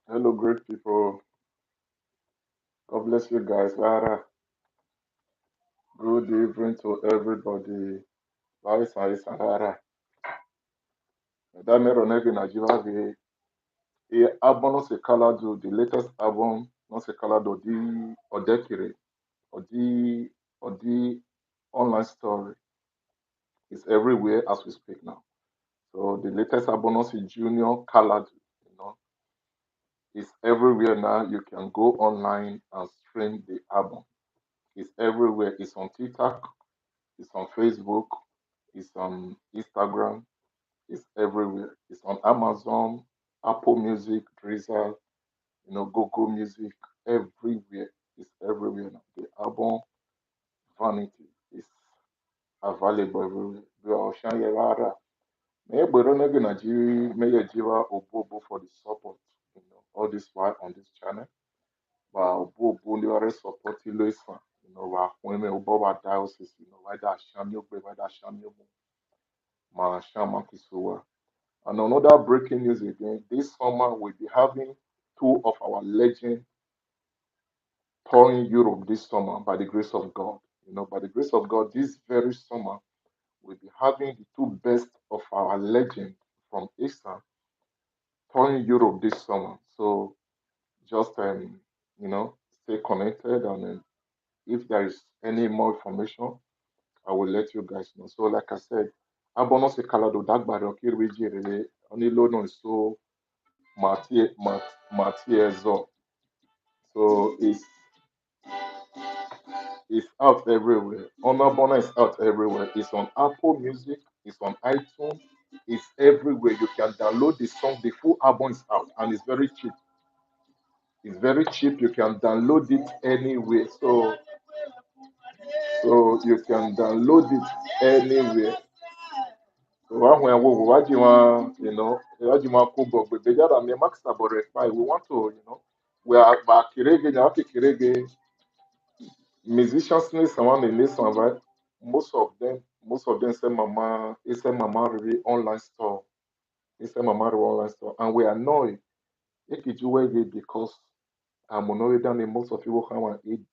Hello, great people. God bless you guys. Lara, good evening to everybody. Laisa Sahara. Damero Negi Najima the album no se Kaladu, the latest album no se Kaladu, the Odekire, or the online story is everywhere as we speak now. So the latest album no se Junior Kaladu, you know, is everywhere now. You can go online and stream the album. It's everywhere. It's on TikTok, it's on Facebook, it's on Instagram, it's everywhere. It's on Amazon, Apple Music, Drizzle, Google Music, everywhere. It's everywhere now. The album Vanity is available everywhere. We are sharing Yara. May Boro Negi Najiri, may Jiwa Obobo for the support, all this while on this channel. But Obobo, you are supporting Loisa. When Oboba diocese, whether Shamio, whether Shamio, Shama Kisuwa. And another breaking news again, this summer we'll be having two of our legends touring Europe this summer by the grace of God. By the grace of God, this very summer we'll be having the two best of our legends from ESAN touring Europe this summer. So just stay connected, and if there is any more information, I will let you guys know. So like I said, Abono se Kalado Dagbaro Kirwijiri Onilo no so Matiezo. So it's out everywhere. Onabona is out everywhere. It's on Apple Music, it's on iTunes, it's everywhere. You can download the song. The full album is out and it's very cheap. It's very cheap. You can download it anywhere. So you can download it anywhere. So what you want, what you want Kubo, but the other me max about reply. We want to, we are back kirege, musicians need someone in this one, right? Most of them say mama really online store. They say mama really online store. And we are annoyed. If you do it because I'm annoyed that most of you come and eat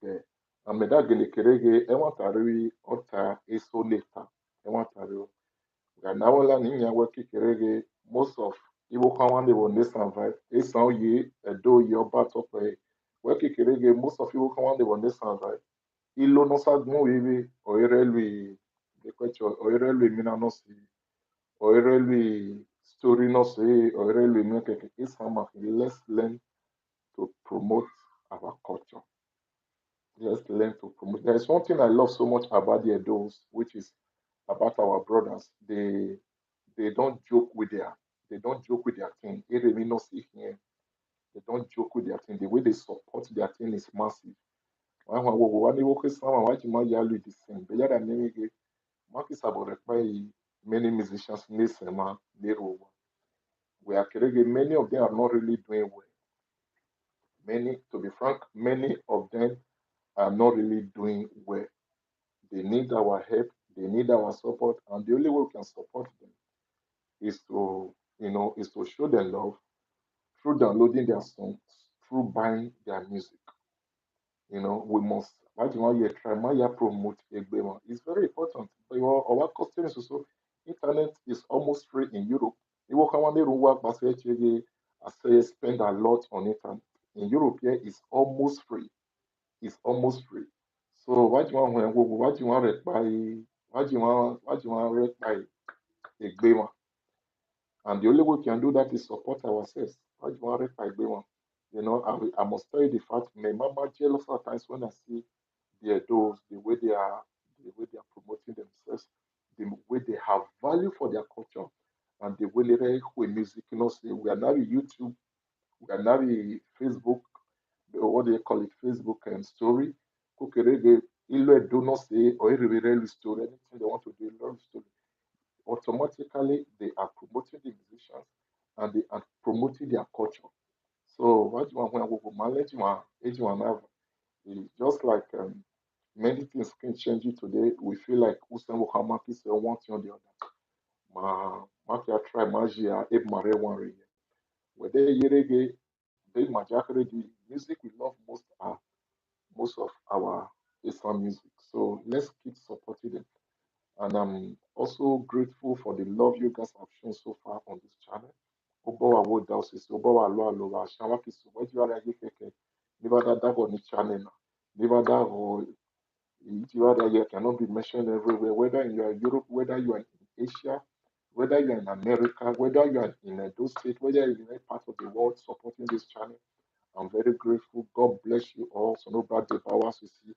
there. And me that gele kerege, I want to really ota eso later. I want to really. Now all ni nya work kerege, most of you come and they will listen, right? It's now ye, a do your part of a work kerege, most of you come and they will listen, right? Ilo no sagmo wiwi oirelwi dekwecho oirelwi mina no si oirelwi story no si oirelwi mekeke isama let's learn to promote our culture. Let's learn to promote. There is one thing I love so much about the Edos, which is about our brothers. They don't joke with their thing. Eremi no si here. They don't joke with their thing. The way they support their thing is massive. Wani woke sama wajima yalu the same. Beyada nemege Marcus Aborekpai, many musicians Nisema, Nero. We are creating many of them are not really doing well. Many, to be frank, many of them are not really doing well. They need our help, they need our support, and the only way we can support them is to show them love through downloading their songs, through buying their music. We must why do you want you try my promote Egbema? It's very important. But our customers also internet is almost free in Europe. You work on the work but I say spend a lot on internet. In Europe here it's almost free. It's almost free. So why do you want when why do you want to buy why do you want to buy Egbema? And the only way we can do that is support ourselves. Why do you want to buy Egbema? I must tell you the fact, my mama jealous at times when I see the way they they are promoting themselves, the way they have value for their culture, and the way they with music. You know, say we are now YouTube, we are now Facebook, what do you call it, Facebook and story. Kukerege, ilo do not say or real story, anything they want to do, love story. Automatically, they are promoting the musicians and they are promoting their culture. So what you want when we manage one, age one have it's just like many things can change it today. We feel like Usain Muhammad is one thing or the other. Ma try magia e mare one re. Whether yerege they majakere the music we love most are most of our Islam music. So let's keep supporting them. And I'm also grateful for the love you guys have shown so far on this channel. Obo awo da osisi, obo wa lo alo wa shawa kisu, weji wa ragi keke, niba da da ni channel na, niba da ho, you there cannot be mentioned everywhere, whether you are in Europe, whether you are in Asia, whether you are in America, whether you are in those states, whether you're in any part of the world supporting this channel. I'm very grateful. God bless you all. So no bad the powers we see.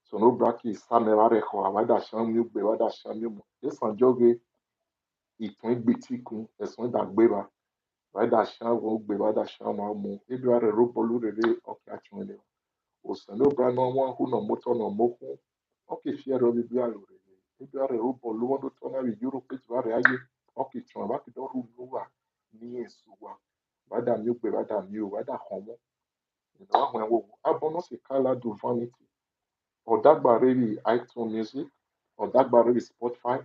So no braki samera reho. Wada sham you be wada sham you. This one joge ìtàn ìgbètìkun ẹ̀sùn ìdàgbéra wàdà ṣáwọ̀ ògbè wàdà ṣáwọ̀ àmú ebi wàrẹ̀ rúbọlú rere ọkẹ́ àtúnlẹ̀ òsèlóbra náà wọ́n hụ nọ mọ́tò nọ mọ́kwụ ọkẹ́ fiẹ̀rọ bibi àlò rere ebi wàrẹ̀ rúbọlú wọn tó tọ́ náà yúrò péjì wàrẹ̀ ayé ọkẹ́ tún àbákẹ́dọ́ rú lówà ní èso wa wàdà mí ògbè wàdà mí ò wàdà hàn wọ́n ìnáwó àwọn ẹ̀wọ̀ abọ́nà sì Kaladu Vanity ọ̀dàgbà rere iTunes Music ọ̀dàgbà rere Spotify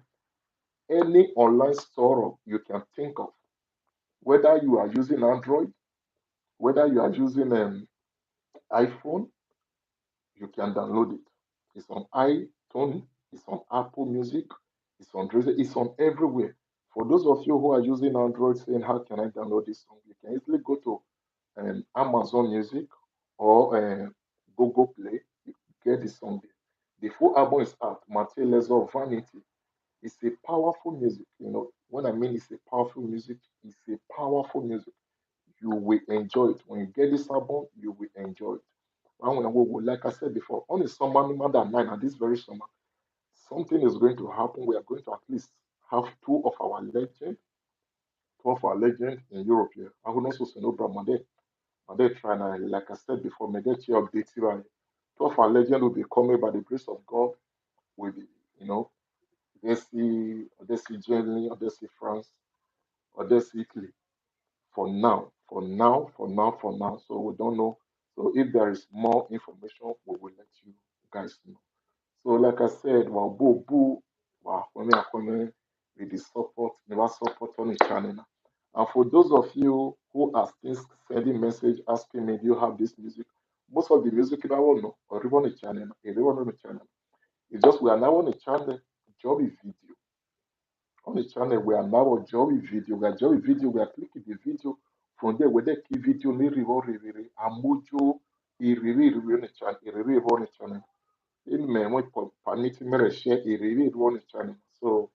any online store you can think of, whether you are using Android, whether you are using an iPhone, you can download it. It's on iTunes, it's on Apple Music, it's on Drizzy, it's on everywhere. For those of you who are using Android saying, how can I download this song? You can easily go to Amazon Music or Google Play. You get the song there. The full album is out, Materials of Vanity. It's a powerful music. You know, when I mean it's a powerful music, it's a powerful music. You will enjoy it. When you get this album, you will enjoy it. And like I said before, on a summer more than nine, and this very summer, something is going to happen. We are going to at least have two of our legends in Europe here. I will also say no problem. And they try and like I said before, may get you updated. Right? Two of our legends will be coming by the grace of God. Will be, you know, Odessi Germany, Odessi France, Odessi Italy. For now. So we don't know. So if there is more information, we will let you guys know. So like I said, well, when we are coming with the support, never support on the channel. And for those of you who are still sending message asking me, do you have this music? Most of the music I will know, or even on the channel, everyone on the channel. It's just we are now on the channel, job is video. On the channel, we are now on job is video. We are job is video, we are clicking the video. From there, we key video, ni rivo rivere, amujo, iriri on the channel, iriri on the channel. In me, mo paniti mere share iriri on the channel. So,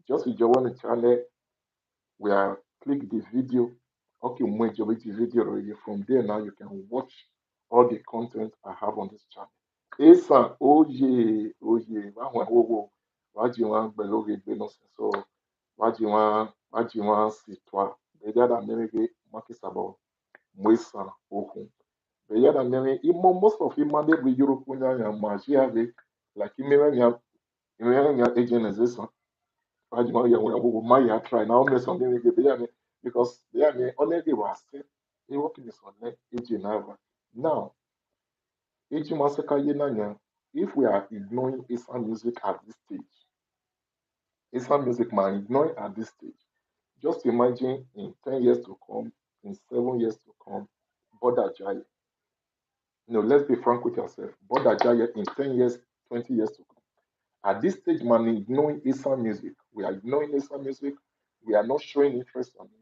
just if you want the channel, we are click the video. Okay, when you the video already. From there now, you can watch all the content I have on this channel. ESAN, oh yeah, why do you want below the so why do you want see toi? Beja da merege makisabo mwesa ohun. Beja da mere imo most of him mande be Europe ya maji have like imere ya agency why do you want ya my ya try now me something like beja me because they are me only was say e work in this one agent now agent masaka yenanya if we are ignoring Islam music at this stage Islam music man ignoring at this stage. Just imagine in 10 years to come, in 7 years to come, Boda Jaya. No, let's be frank with yourself. Boda Jaya in 10 years, 20 years to come. At this stage, man, ignoring Islam music. We are ignoring Islam music. We are not showing interest on it.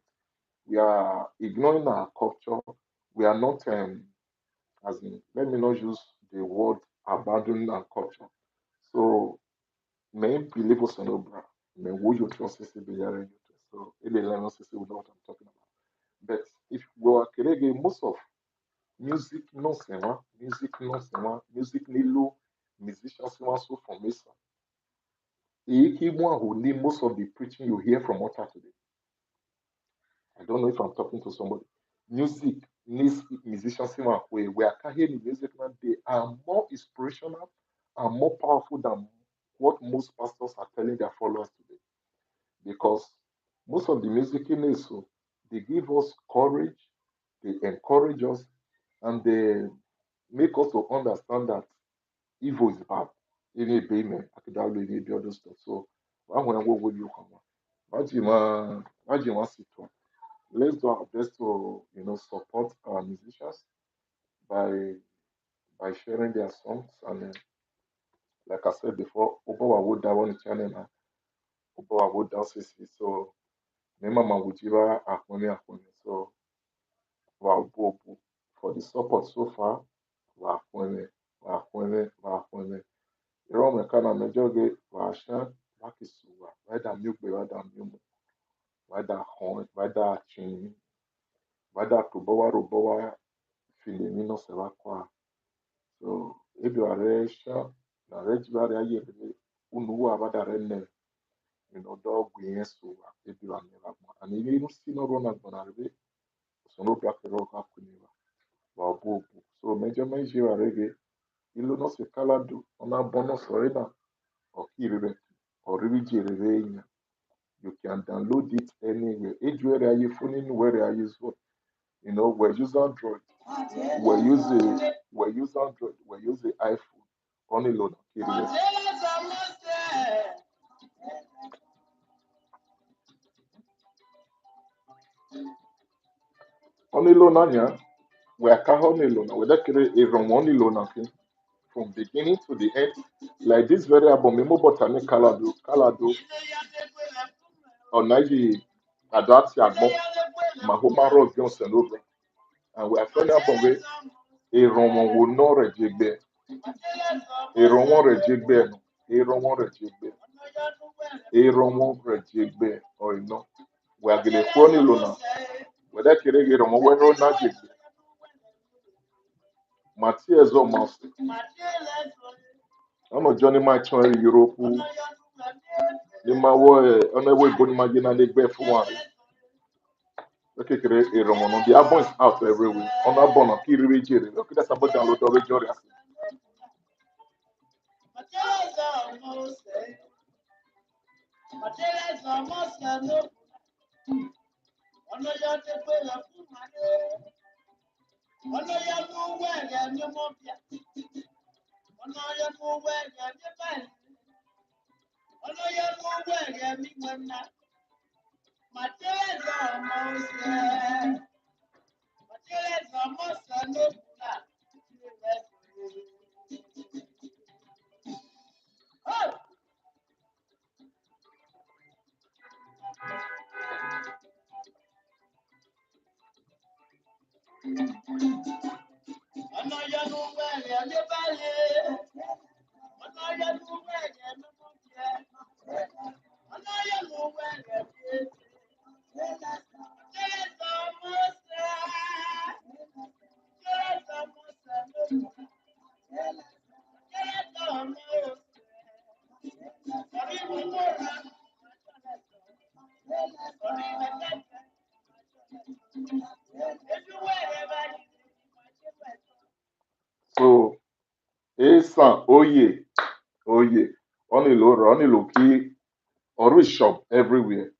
We are ignoring our culture. We are not, as in, let me not use the word abandoning our culture. So, may believe us in Obra. May we you trust us to be hearing you. So, it is let us see what I'm talking about. But if we are kerege, most of music non seulement, music nilo, musicians one so from ESAN. Who need most of the preaching you hear from altar today. I don't know if I'm talking to somebody. Music needs musicians in a way where I can hear the music now. They are more inspirational and more powerful than what most pastors are telling their followers today. Because most of the music in so they give us courage, they encourage us, and they make us to understand that evil is bad. Any payment, I could have any other stuff. So, when will you come? Imagine sit let's do our best to support our musicians by sharing their songs and like I said before, Obawa would down on the channel now, Obawa would down CC. So Mama Wujiba Akoni. So wow Bobu for the support so far. Wakone. Rome kana mejoge washa wakisuwa. Whether mugbe, whether mumu, whether horn, whether chin, whether rubowa filimino sebakwa. So if you are sure na rejibare ayebe unuwa abadare ne dog yesu if you are never and even see no run at bonarbe so no black rock akuniwa wa bobu so mejo arege ilu no se kaladu ona bono sorena or kirebe or ribijere you can download it anywhere. Anywhere you phone where I use what we use Android, we use Android, we use the iPhone. Only load curious. Only load nanya. We are only load. We that create a from only load nothing from beginning to the end. Like this very album, Memo Botany Kaladu, or Naji Adati Agbo, Mahoma Rose Johnson over. And we are turning up on it. Èrò wọn wò ná rẹ̀ jẹgbẹ́ èrò wọn rẹ̀ jẹgbẹ́ ẹnu èrò wọn rẹ̀ jẹgbẹ́ ọ̀ìnà wàgìlẹ̀ kúrò nílò náà wẹ̀dẹ́ kéré èrò wọn wẹ́rọ náà jẹgbẹ́ màtí ẹ̀zọ́ máa sè ọ̀nà ọjọ́ ní máa tán ẹ̀rí yúróòpù ní máa wọ ọ̀nà ẹ̀wọ̀ ìbò ní máa jẹ́ náà lé gbẹ́ fún wa rẹ̀ kékeré èrò wọn náà the album is out everywhere ọ̀nà àbọ̀ náà kí ìrírí jèrè lọ kí dẹ́sà bọ́ download ọ̀rẹ́ jọ̀rẹ̀ àti. So, ESAN, OYE, only low key, or shop everywhere.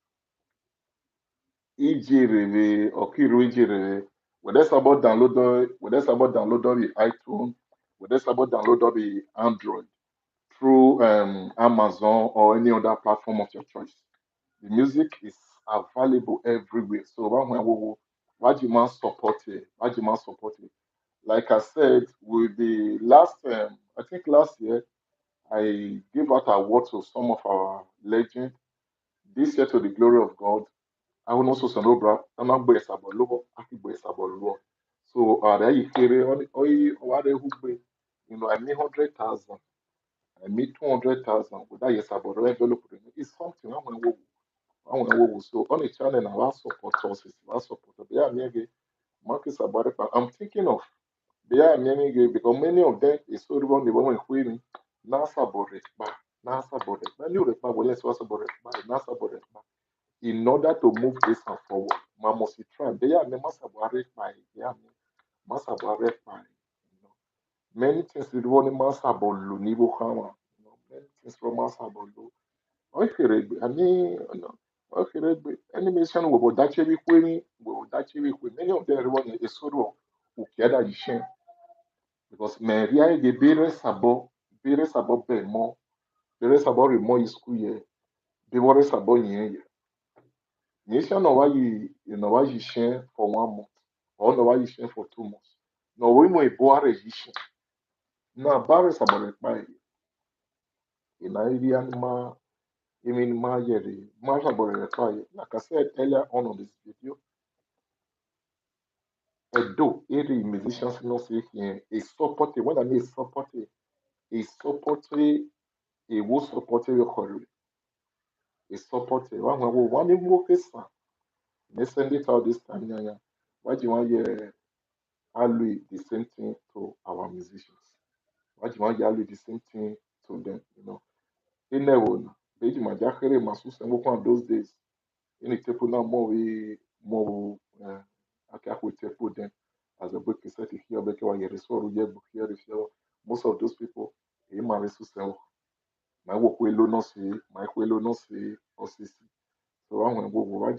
Ijirere, or Kiru Ijirere. Whether it's about download the iTunes, whether it's about download the Android through Amazon or any other platform of your choice. The music is available everywhere. So why do you man support it? Why do you man support it? Like I said, with the last, I think last year, I gave out awards to some of our legends. This year, to the glory of God, I will also Sanobra, and I'm Boy Sabolo, Aki Boy Sabolo. So, there you hear it, I made 100,000, I made 200,000 without yes about envelope. It's something I want to so on the channel now, I support sources, I support. Yeah, maybe Marcus Abareka. I'm thinking of they are many because many of them is so on the woman queen. nasa borekba, nasa borekba, ni rekba, wole so borekba, nasa borekba. In order to move this one forward, must try. They are the masa borekba, they are masa borekba. Many things we want masa bolu ni bukama. Many things from masa bolu. Okerebe, okerebe. Any mission we will dache we kweni, we will dache we kweni. Many of them want a sort ukiada yishen because me ria ge bere sabo be mo, bere sabo remo isku ye, bere sabo nye ye. Mission no why you know why you share for 1 month, or no why you share for 2 months. No we mo eboare yishen. Na bare sabo rekpa ye. Ina iri anima even Marjorie, Marsha Boretoye, like I said earlier on this video, although every musicians not say here is supported, when I mean supported, is supported, it will support your career, is supported. One even work is they send it out this time, yeah. Why do you want to allow the same thing to our musicians? Why do you want to allow the same thing to them? In the one, they do my jacket, my sister, those days. Any people now more okay I could tell them as a book is set here because I resort to book here if you most of those people they marry to sell my work will not see my will not see or see so I want to go I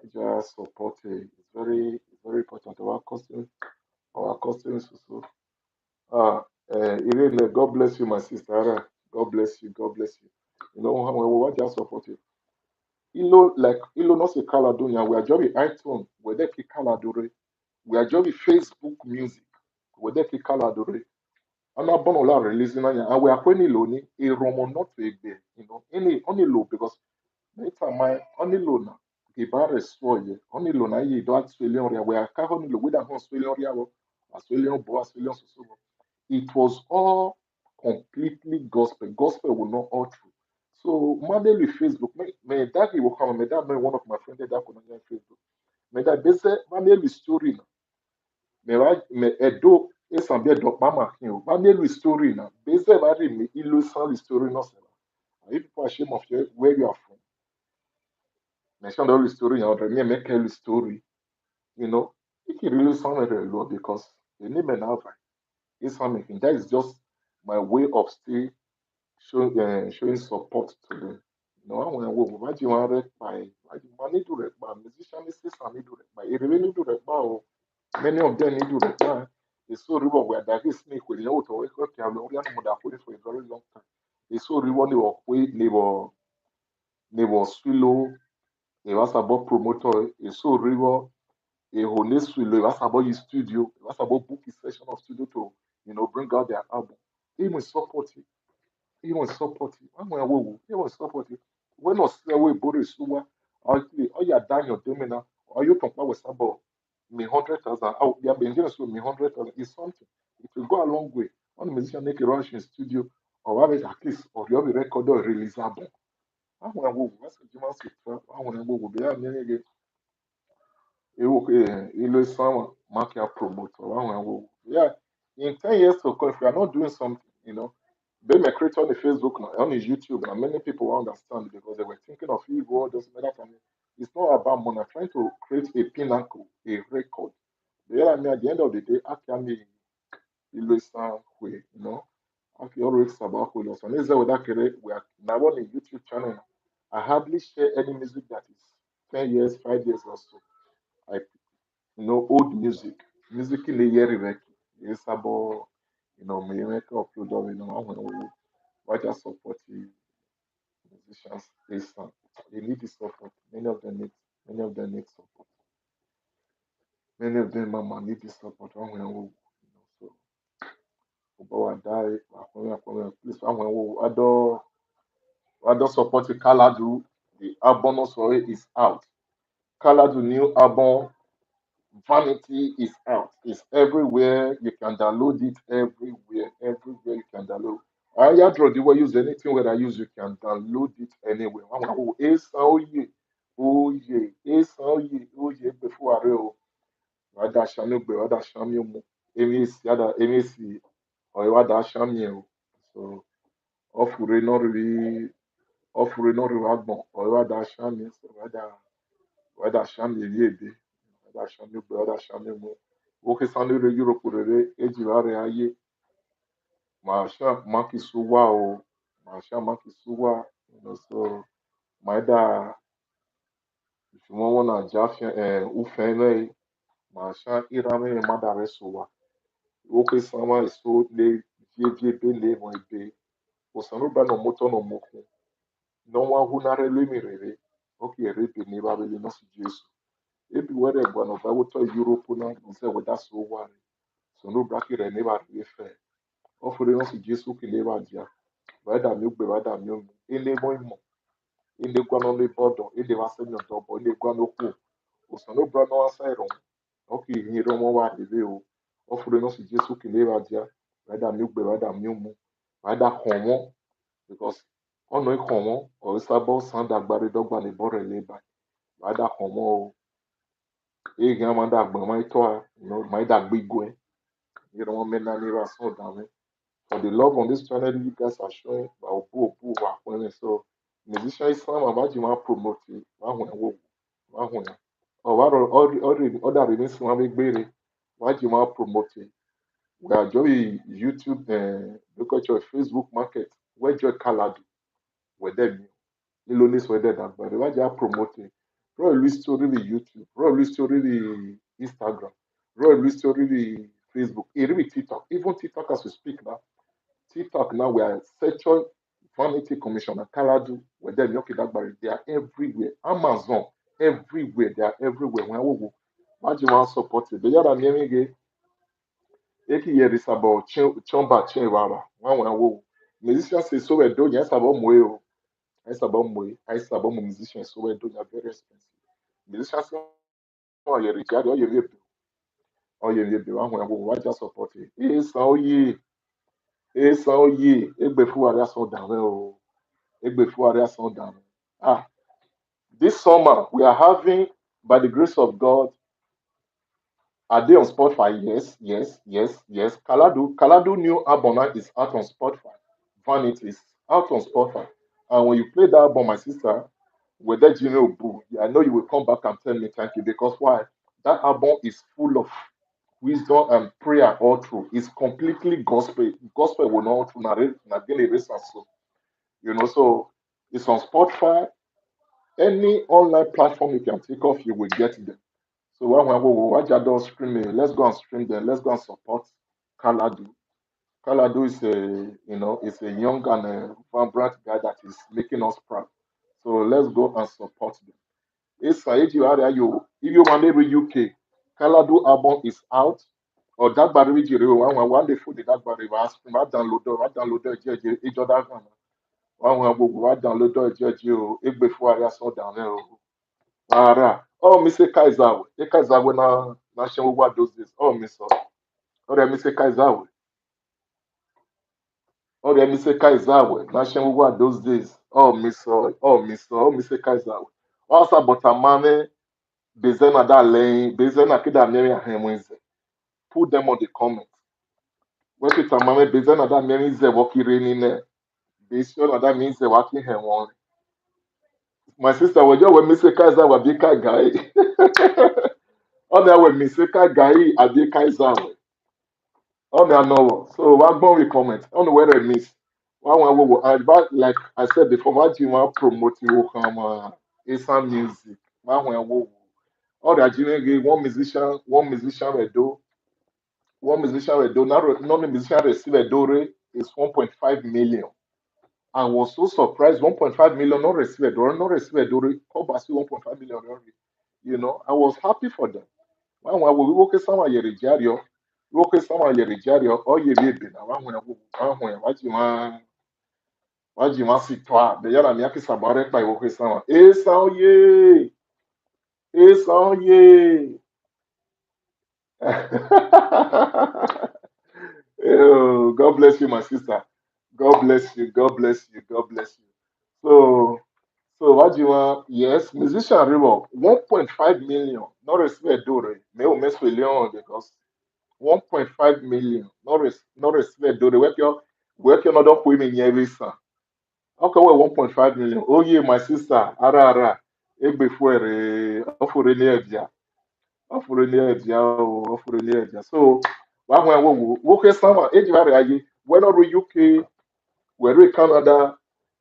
just support it. It's very important our costumes so Irene, God bless you my sister. God bless you, God bless you. How we just support it. Ilo no se Kaladu nya we are jobi iTunes we dey ki Kaladu re we are jobi Facebook music we dey ki Kaladu re ana bono la release na nya and we are kweni lo ni e romo not to egbe any only low because later my only low na ke ba restore ye only low na ye do Australian ria we are ka only low we da Australian ria wo Australian bo Australian so it was all completely gospel. Gospel will not all true. So Monday with Facebook, me that will come. Me that me one of my friends that could on Facebook. Me that base Monday with story na. Me right me edo esan be do mama kin. Monday with story na. Base ba re me illusion story no se. If people are ashamed of you, where you are from. Mention the story na or me make a story. It really sound very low because the name and have is something. That is just my way of still showing support to them. Àwọn ẹ̀wọ̀ wò wájú wọn rẹ̀ pa ẹ̀ wájú wọn nídùú rẹ̀ pa musician ní sísàn nídùú rẹ̀ pa èrè nídùú rẹ̀ pa o many of them nídùú rẹ̀ pa èso oríwọ̀ wẹ̀ àdàgé sí ní ìpè ìyàwó tó wẹ́kọ̀ kí àwọn orí ànàmọ̀dà àkórí for a very long time èso oríwọ̀ ni wọ́n pé ni wọ́n swilo ìwásàbọ̀ promoter èso oríwọ̀ èhò ní swilo ìwásàbọ̀ yìí studio ìwásàbọ̀ book a session of studio to bring out their album even support it. Even support it. I'm going to even support it. When I say we borrow suwa, or you Daniel Domina, or you talk about about me 100,000 out. Yeah, Benjamin so me 100,000 is something. It will go a long way. One musician make a rush in studio, or have it at least, or you have a record or release album. I'm going to go. That's what you must say. I'm going to go. Be a minute. You someone market promoter. I'm going to go. Yeah. In 10 years to come, if we are not doing something, they may create on the Facebook now, on his YouTube, and many people will understand because they were thinking of evil, doesn't matter for me. It's not about money. I'm trying to create a pinnacle, a record. The other at the end of the day, I can be illusion way, I can always about who lost. And this is what we are now on a YouTube channel. I hardly share any music that is 10 years, 5 years or so. I old music in the year record. It's about me make upload of why just support the musicians ESAN. They need the support. Many of them need support. Many of them mama need the support. So about die, please I don't support the Kaladu. The album also is out. Kaladu new album Vanity is out. It's everywhere. You can download it everywhere. Everywhere you can download. I draw the way use anything where I use, you can download it anywhere. Oh, oh, yeah, before I real. Rather shami be rather shami mu. Emi si, or rather shami. So offering no agbon or whether shami so whether shami yebe whether shami gbe whether shami mu oke sani re Europe rere ejirare aye masha maki suwa o masha maki suwa so maida if you want na jafia ufene masha irame madare suwa oke sama so le vie bele mo ebe osanu ba no moto no moku no wa hunare le mirere oke rebe ni ba bele no si Jesu ebi were gba no ba woto Europe na nse weda so ware so no braki re ne ba refe ofure no si Jesu ke le ba dia weda mi gbe weda mi omi ele mo imo ele gwa no le bodo ele wa se mi odobo ele gwa no ku osanu bra no asa ero oke hiro mo wa rebe o ofure no si Jesu ke le ba dia weda mi gbe weda mi omu weda homo because ọ̀nà ìkọ̀wọ́n ọ̀rísàbọ̀ sanda agbárídọ́gba ní bọ́ọ̀rẹ̀ lébà máa dà kàn mọ́ o èyí á máa dà gbọ̀n máa tọ́ a máa dà gbégbó ẹ̀ yẹ́n wọ́n mẹ́ta ní ra sọ̀ dàmẹ́ for the love on this channel you guys are showing wà òbú wà pẹ́rẹ́ so musician islam àbájú máa promote máa hùn ẹ̀ wò máa hùn ẹ̀ ọ̀dà rẹ̀ ní sinmi wọ́n gbére wájú máa promote wẹ̀ àjọ YouTube lókọ́jọ́ Facebook market wẹ́jọ́ Kaladu wẹ̀dẹ̀ mi nílò ní sọ̀rọ̀ dàgbà rẹ̀ wájú á promote rọ̀ ìlú story ní YouTube rọ̀ ìlú story ní Instagram rọ̀ ìlú story ní Facebook èrí ní TikTok even TikTok as we speak now TikTok now we are searching Vanity Commissioner Kaladu wẹ̀dẹ̀ mi ọ̀kẹ́ dàgbà rẹ̀ they are everywhere Amazon everywhere they are everywhere wọ́n á wò wò wájú wọn á support it bẹ́ẹ̀ yàrá mi ẹ̀rín gẹ̀ eki yẹri sabọ chọmba chinwara wọn á wò wò musician say so ẹ̀dọ́ yẹn sábà mọ̀ ẹ́ o ẹ̀ sábà mọ̀ ẹ́ ẹ̀ sábà mọ̀ musician so ẹ̀dọ́ yẹn very expensive musician say wọn yẹri jáde ọ yẹri ebe wọn á wò wò wájú support it ẹ̀sán oyè ẹgbẹ́ fúwárì àsán dàmẹ́ o ẹgbẹ́ fúwárì àsán dàmẹ́ ah this summer we are having by the grace of God. Are they on Spotify? Yes. Kaladu new album now is out on Spotify. Vanity is out on Spotify. And when you play that album, my sister, with that Jimmy Boo, I know you will come back and tell me thank you because why? That album is full of wisdom and prayer all through. It's completely gospel. Gospel will not narrate so so it's on Spotify. Any online platform you can think of, you will get them. So when we watch adults streaming, let's go and stream them. Let's go and support Kaladu. Kaladu is is a young and vibrant guy that is making us proud. So let's go and support them. It's if you want to UK, Kaladu album is out. Or that barry jiri one day for the that barry was download each other. One download egbe for area so down there. Ara. Oh, Mr. Kaizawe. E Kaizawe na Shenwuwa those days. Oh, Mr. Oh, Mr. Kaizawe. Oh, Mr. Kaizawe. Na Shenwuwa those days. Oh, Mr. Kaizawe. Also, but a man, Bezena da lane, Bezena kida meri ahemwenze. Put them on the comments. When it's a man, Bezena da meri ze waki reni ne. Bezena da means ze waki hemwen. My sister, when you were Mr. Kaizawe, be kai guy. Oh, there were Mr. Guy, I be Kaizawe. On the know. So what more we comment on the weather miss. But like I said before, what you want promote you come ESAN music. All the Nigerian one musician will do not a musician receive a dore is 1.5 million. I was so surprised 1.5 million not receive a dore, not receive a dore, come back 1.5 million. I was happy for them. Nwa woke sama yere jario woke sama yere jario o ye bebe na wa waji ma si toa de yara mi akisa bare pa woke sama e sa ye oh, God bless you my sister, God bless you so waji wa yes musician ribo 1.5 million not respect dore me o meswe leon because 1.5 million. Not respect do the work Working on don't pay me every son. Okay, well, 1.5 million. Oh yeah, my sister, ara. Egbe fuere, ofure ni edia. Ofure ni edia, ofure ni edia. So, wo ke sama, eji ware aye. When are UK, we're Canada,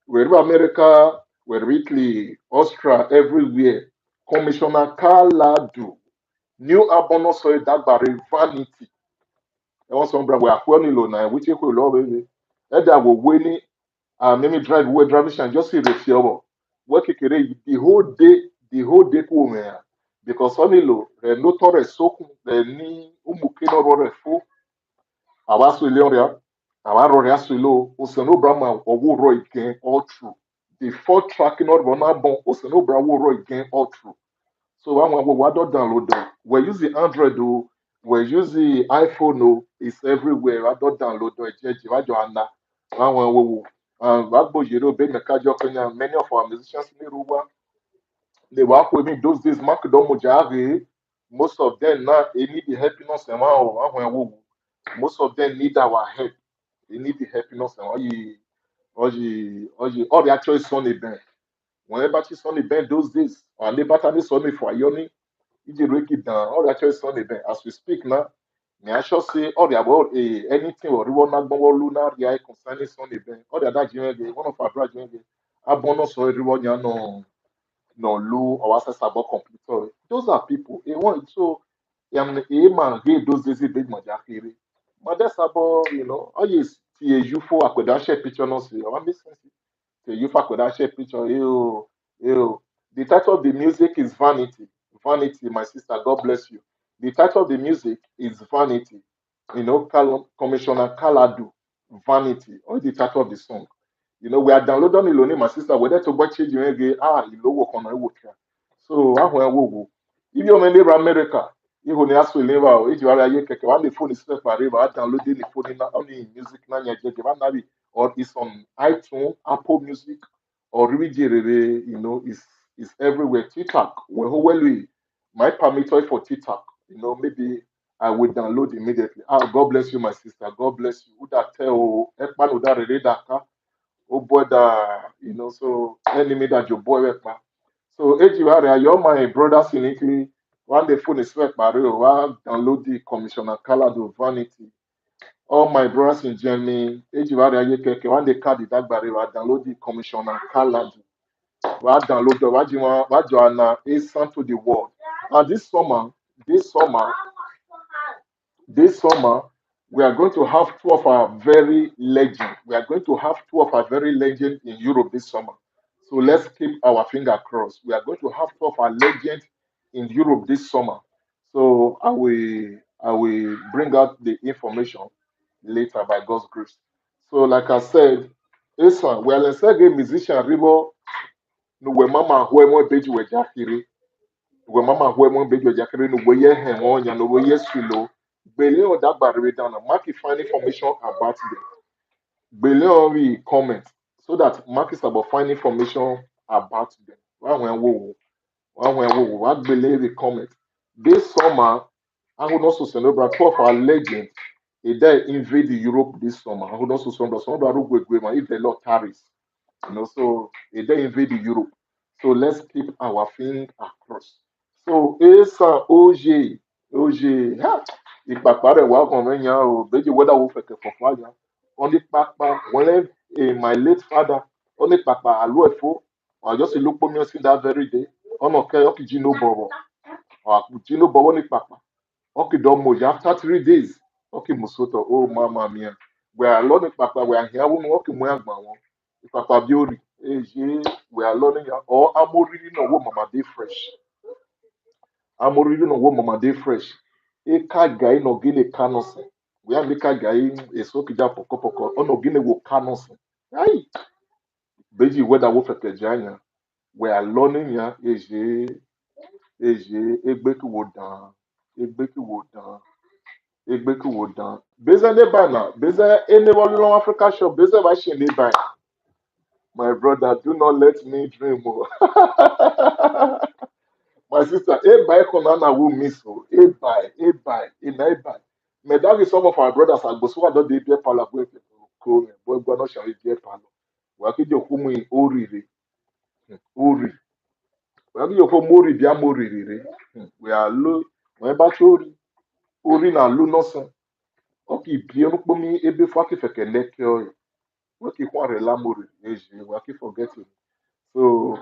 we're America, we're Italy, Austria, everywhere. Commissioner Kaladu. New abono so dagbare Vanity. E won so bra we akwani lo na which ekwe lo we. E da wo we ni maybe drive we driving shan just see the fear. Work kekere the whole day ko me ya. Because only lo re no tore soku re ni umuke no ro re fo awa so ile ore awa ro re aso lo o se no bra ma owo ro again all through. The four track no ro na bon o se no bra wo ro again all through. So what don't download them. We use the Android, we use the iPhone, it's everywhere. I don't download it. What you are now? Many of our musicians they work with me those days. Mark Domujari, most of them now they need the helping us. Most of them need our help. They need the helping us. All the actual Sunny band. Whenever she Sunny band those days, and they better be Sunny for Ioni. Iji break it down. All the actual Sunday event. As we speak now, may I sure say all the about anything or river Nagbon lunar yeah concerning Sunday event. All the other Jimmy, one of our brothers Jimmy, Abono so everyone ya no lu or access about computer. Those are people. Want so a man gave those days a big majakiri. But that's about all yes you for akwadashe picture no see. I want this so you fuck with that share picture. Ew. The title of the music is Vanity. Vanity, my sister. God bless you. The title of the music is Vanity. Commissioner Kaladu. Vanity. Or the title of the song. We are downloading it only, my sister. Whether to watch it, you work on a work. So, if you're in America, you will ask to live out. If you are a keke, one the phone is set for river, downloading the phone in only music, or it's on iTunes, Apple Music, or really, is everywhere. TikTok, well, my permitter for TikTok, maybe I will download immediately. God bless you, my sister. God bless you. Who that tell Ekman who that relate that oh boy that so enemy that your boy Ekman. So Ejiwari, you're my brothers in Italy. One day phone is sweat Mario, one download the Commissioner Kaladu Vanity. All my brothers in Germany, Ejiwari Ayekeke, one day card that barrier, download the Commissioner Kaladu. What download the what you are now ESAN to the world. And this summer, this summer, we are going to have two of our very legend. We are going to have two of our very legend in Europe this summer. So let's keep our finger crossed. We are going to have two of our legends in Europe this summer. So I will bring out the information later by God's grace. So like I said, Esan, we are a musician ribo no we mama who mo beji we jakiri we mama who mo beji we jakiri no we ye hen onya no we ye sulo bele o dagbare down mark find information about them bele o we comment so that mark is about find information about them one when bele we comment this summer I would also celebrate 12 our legends they invade Europe this summer. I would also celebrate some of the if the Lord tarries. So they invade Europe. So let's keep our finger across. So esa oje ha ipapare wa konvenya o beji whether wo feke fofanya only papa when my late father only papa alu efo I just look for me that very day on okay okijino bobo or jino bobo ni papa okay domo after 3 days okay musoto oh mama mia we are learning papa we are here we okay mo agba won papa biori we are learning or amoriri no wo mama dey fresh amoriri no wo mama dey fresh e ka gai no gine kanose we are make gai eso kija poko poko ono gine wo kanose ai beji whether wo fete janya we are learning ya egbe ki wo dan egbe ki wo dan egbe ki wo dan beze ne ba na beze ene wo lo Africa shop beze ba she ne ba my brother do not let me dream oh. My sister, a buy Konana will miss you. A buy, a na a buy. May that be some of our brothers at Bosua don't they pay Palabwe. ko me boy gwa no sha je palo wa ki jo kumu orire ori wa ki jo ko mori bia mori rire we are lo we ba chori ori na lu no so o ki bi onu pomi ebe fa ki feke leke o we ki kwa re la mori eje wa ki forget it so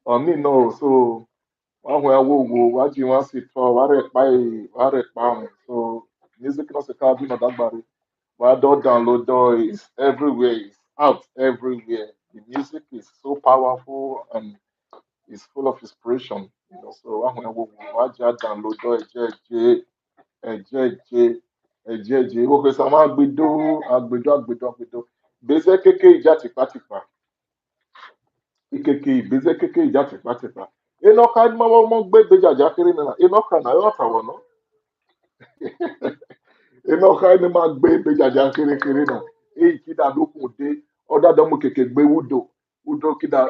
on me no so one where wo what you want sit for what reply so music no se ka bi na dagbare but don't download though is everywhere it's out everywhere the music is so powerful and it's full of inspiration you know so one where wo what you download though eje wo pe sama agbedo bese keke ija tipatipa ikeke ibeze keke ija tipatipa enoka ni mama mo gbe bejaja kiri na enoka na yo tawo no enoka ni ma gbe bejaja kiri kiri na e kida dokun de oda domo keke gbe udo kida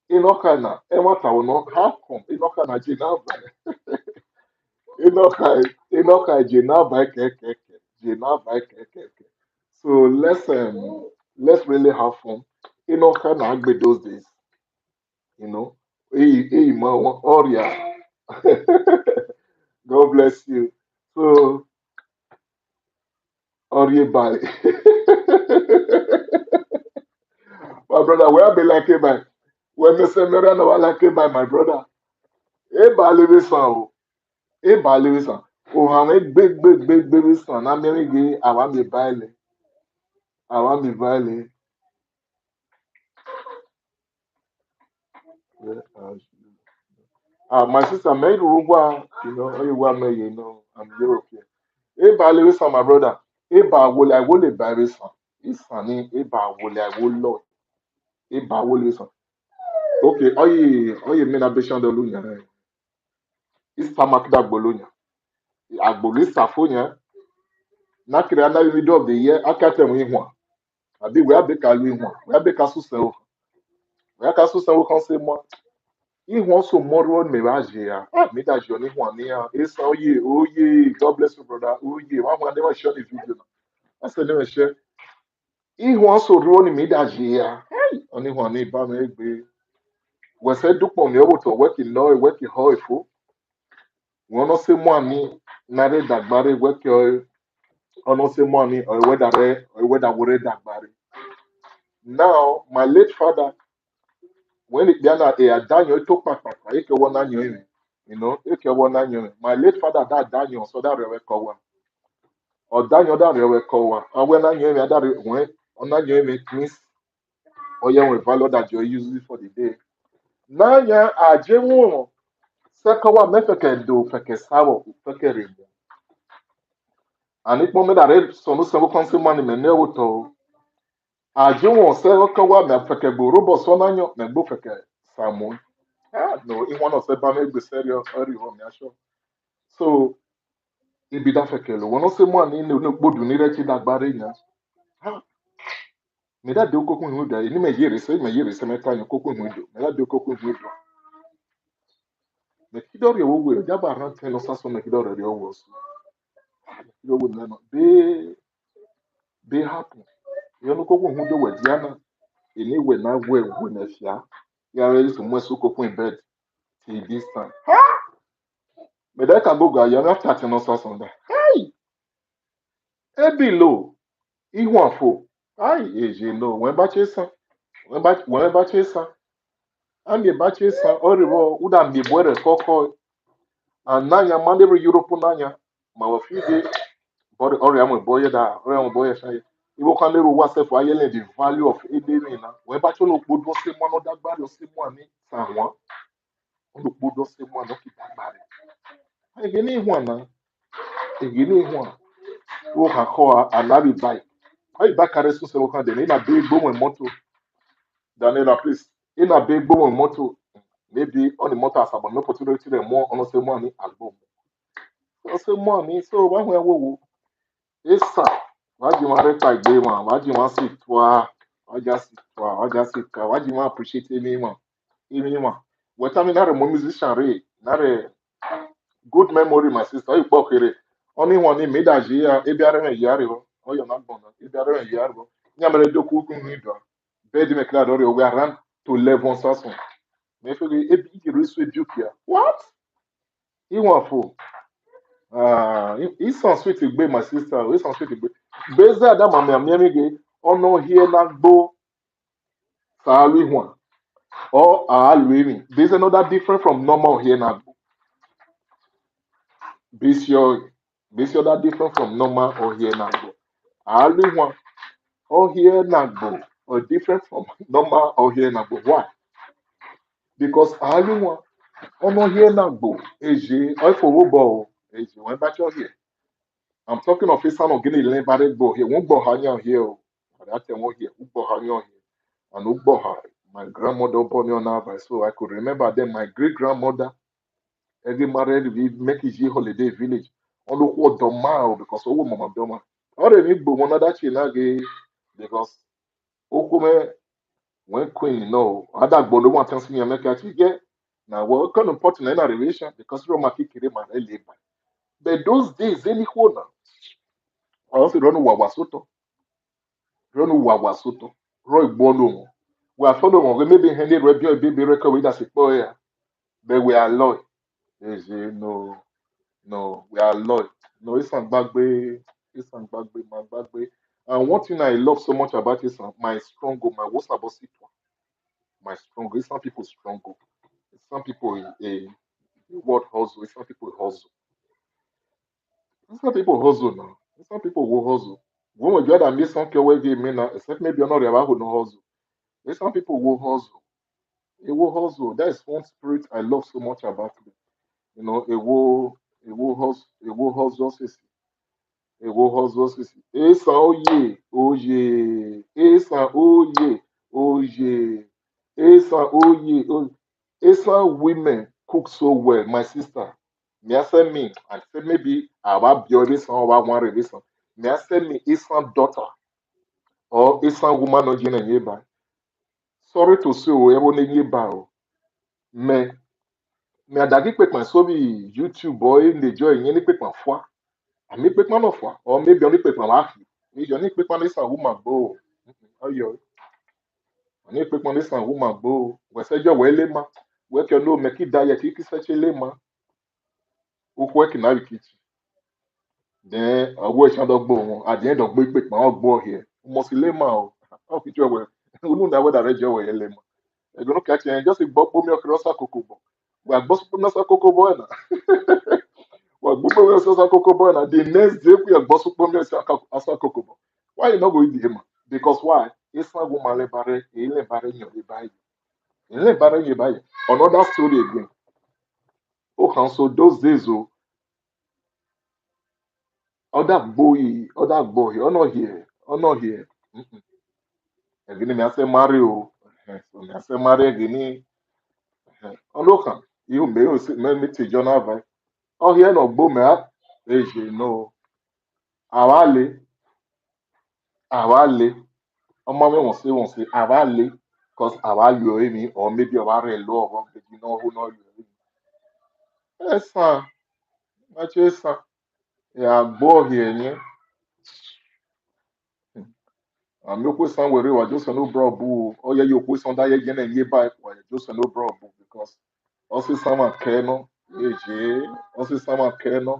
enoka na e wa tawo no how come enoka na je na enoka je na ba keke je na ba keke so let's really have fun enoka na agbe those days you know ma oria God bless you so orie bye my brother where be like by when me say me run like by my brother e ba le be san o e ba le be san o ha me gbe be san na me ge awa mi baile yeah, my sister made Uruguay, you know, you know, I'm European. Eba Lewis, my brother. Eba will I will buy this one. It's funny. Eba will I will Lord. Eba will listen. Okay, oye, mean ambition de Lunya. It's Tamakda Bologna. Agboli Safonia. Nakira na middle of the year. Akate mu ihwa. Abi we abeka lu ihwa. We abeka su se o. We aka su se o kan se mo. Ihwa so moro mirage ya. Ah, me da joni ihwa ni ya. It's oye. God bless you, brother. Oye. One never share the video. I said never share. Ihwa so ruo ni midage ya. Oni ihwa ni ba me gbe. We said dukpo mi owo to work ho ifo. Wọ́n ṣe mú àmì náírà dàgbàre wẹ́kẹ̀ ọ̀nà ṣe mú àmì ọ̀wẹ́dàwọ̀rẹ́ dàgbàre. Now, my late father, when it began a Daniel to papa, I can one annual, you know, it can one annual. My late father that Daniel, so that rewe kowa. Or Daniel that rewe kowa. And when I knew that when on annual means or you will value that you use it for the day. Now, yeah, I jemu. Sekawa mefeke do feke sawo feke remo. And it moment that so no se wo konse mani me ne woto aje won se ka wa me feke bo robo so na nyo me bo feke samu ah no in one of se ba me gbe serio ori ho me aso so ibi da feke lo won se mo ani ne no gbodu ni re ti dagbare yan ah me da de okokun hu da ni me yere se me kan okokun hu do me da de okokun hu do me kidori wo we ja ba ran ten no saso me kidori re wo so yo wo na no be happen yo no okokun hu do we diana anyway na we na fia ya ready to mess okokun in bed till this time me da ka go ga ya na start no saso da e bi lo ihu afo ai eje no when ba chesa and the ba chesa oribo uda mi bwere koko ananya mandebe europe nanya ma wa fide body ori am boye da ori am boye sai ibo kan lero wa self ayele the value of edeni na when ba cholo gbodo se mo no dagbare se mo ani sanwon lo gbodo se mo no ki dagbare ege ni ihu ana ege ni ihu a wo ka ko anabi bai ai ba kare so se wo kan de ni na be gbo mo moto Daniela please in a big gbo mo moto maybe on the motor asabo no opportunity re mo ono se mo ani album o se mo ani so wa hu e wo esa wájú wọn rẹpa ìgbé wọn wájú wọn sì tó a ọjà sì tó a wájú wọn appreciate emi wọn wẹta mi náà rẹ mọ musician rẹ náà rẹ good memory my sister ọyọ gbọ kere wọn ní wọn ní méjàjì ya ebi ara rẹ yìí àrẹ wọn ọyọ náà gbọn náà ebi ara rẹ yìí àrẹ wọn Nyamere do ku kun ni do. Be di me kla do we around to 11 me feel e bi ki reso edukia. What? He want for he sounds sweet to be my sister. He sounds sweet to be. Beza da mama mi ge ono here na gbo sa wi one or alwini. There's another different from normal here na this your that different from normal or here na gbo. Alwi one or here na gbo or different from normal or here na gbo. Why? Because alwi one ono here na gbo eje or for wo eje when back here. I'm talking of Isan of Guinea Lane Barret Bo here. Won't bo hanya here. But I tell you here, Ubo hanya here. And Ubo my grandmother born on Ava. So I could remember then my great grandmother every married we make his holiday village. On the whole Domao because oh mama Doma. Or any bo one other chinage because Okume when queen no other bono one tells me I make actually get now what kind of important in a relation because Roma kikiri man labor. But those days any hona. I also don't know what was so run wawa soto roy bolo we are following we maybe handy review baby record with us yeah but we are loyal yes no we are loyal no it's on bagbe my bagbe and one thing I love so much about is my strong my what's about it my strong it's some people strong it's some people a word hustle it's some people hustle it's some people hustle now it's some people who hustle when we get and miss some care where they mean except maybe you're not about who no hustle there's some people who hustle. It will hustle. That is one spirit I love so much about it. You know, it will hustle, sissy. It will hustle, sissy. Esa, oh yeah, Esa, oh yeah, Esa, oh. Esa women cook so well, my sister. Me I say me, I say maybe I will be this one or one reason. Me I say me Esa daughter or Esa woman or jina nyeba. Sorry to say, oh, everyone nyeba. Me me adagi pekman so bi YouTube boy in the joy yen ni pekman fwa. Ami pekman no fwa. Or maybe only pekman wafi. Mi yo ni pekman is a woman go. Ayo. Oni pekman is a woman go. We se jo we le ma. We ke no me ki daye ki se che le ma. O ko ki na kichi. Then we sha dog bo at the end of big pekman o gbo here. Mo si le ma o. O ki jo we. Unu na we da re jo we le ma. E go no catch just gbogbo mi o kro sa kokobo. We gbogbo na sa kokobo na. Well, Bupo will say Kokobo, and the next day we are Bosu Pomio Asa Kokobo. Why you not going to him? Because why? It's not woman lebare, he lebare in your lebay. He lebare in your bay. Another story again. Oh, and so those days, oh, other boy, oh, not here, oh, not here. Again, I say Mario. So I say Mario again. Oh, look, you may meet John Ava. Oh, here no boom, no. Awale, awale. Ọmọ mi wọ́n say àwa lè cause àwa lu ọ̀rẹ́ mi or maybe ọba rẹ̀ lọ ọ̀rọ̀ gbèjì náà ó náà lu ọ̀rẹ́ mi. Ẹ sàn, ẹ ṣe sàn, ẹ àgbọ̀ ọ̀hìn ẹ̀yìn. Àmì òkú sàn wẹ̀rẹ̀ wà jọ́sọ̀ ní bọ̀ bù ó yẹ yóò kú sàn dáyé jẹ́ náà yé báyìí wà jọ́sọ̀ ní bọ̀ bù because ọ̀sì sàn máa kẹ́ ẹ náà èjì ọ̀sì sàn máa kẹ́ ẹ náà.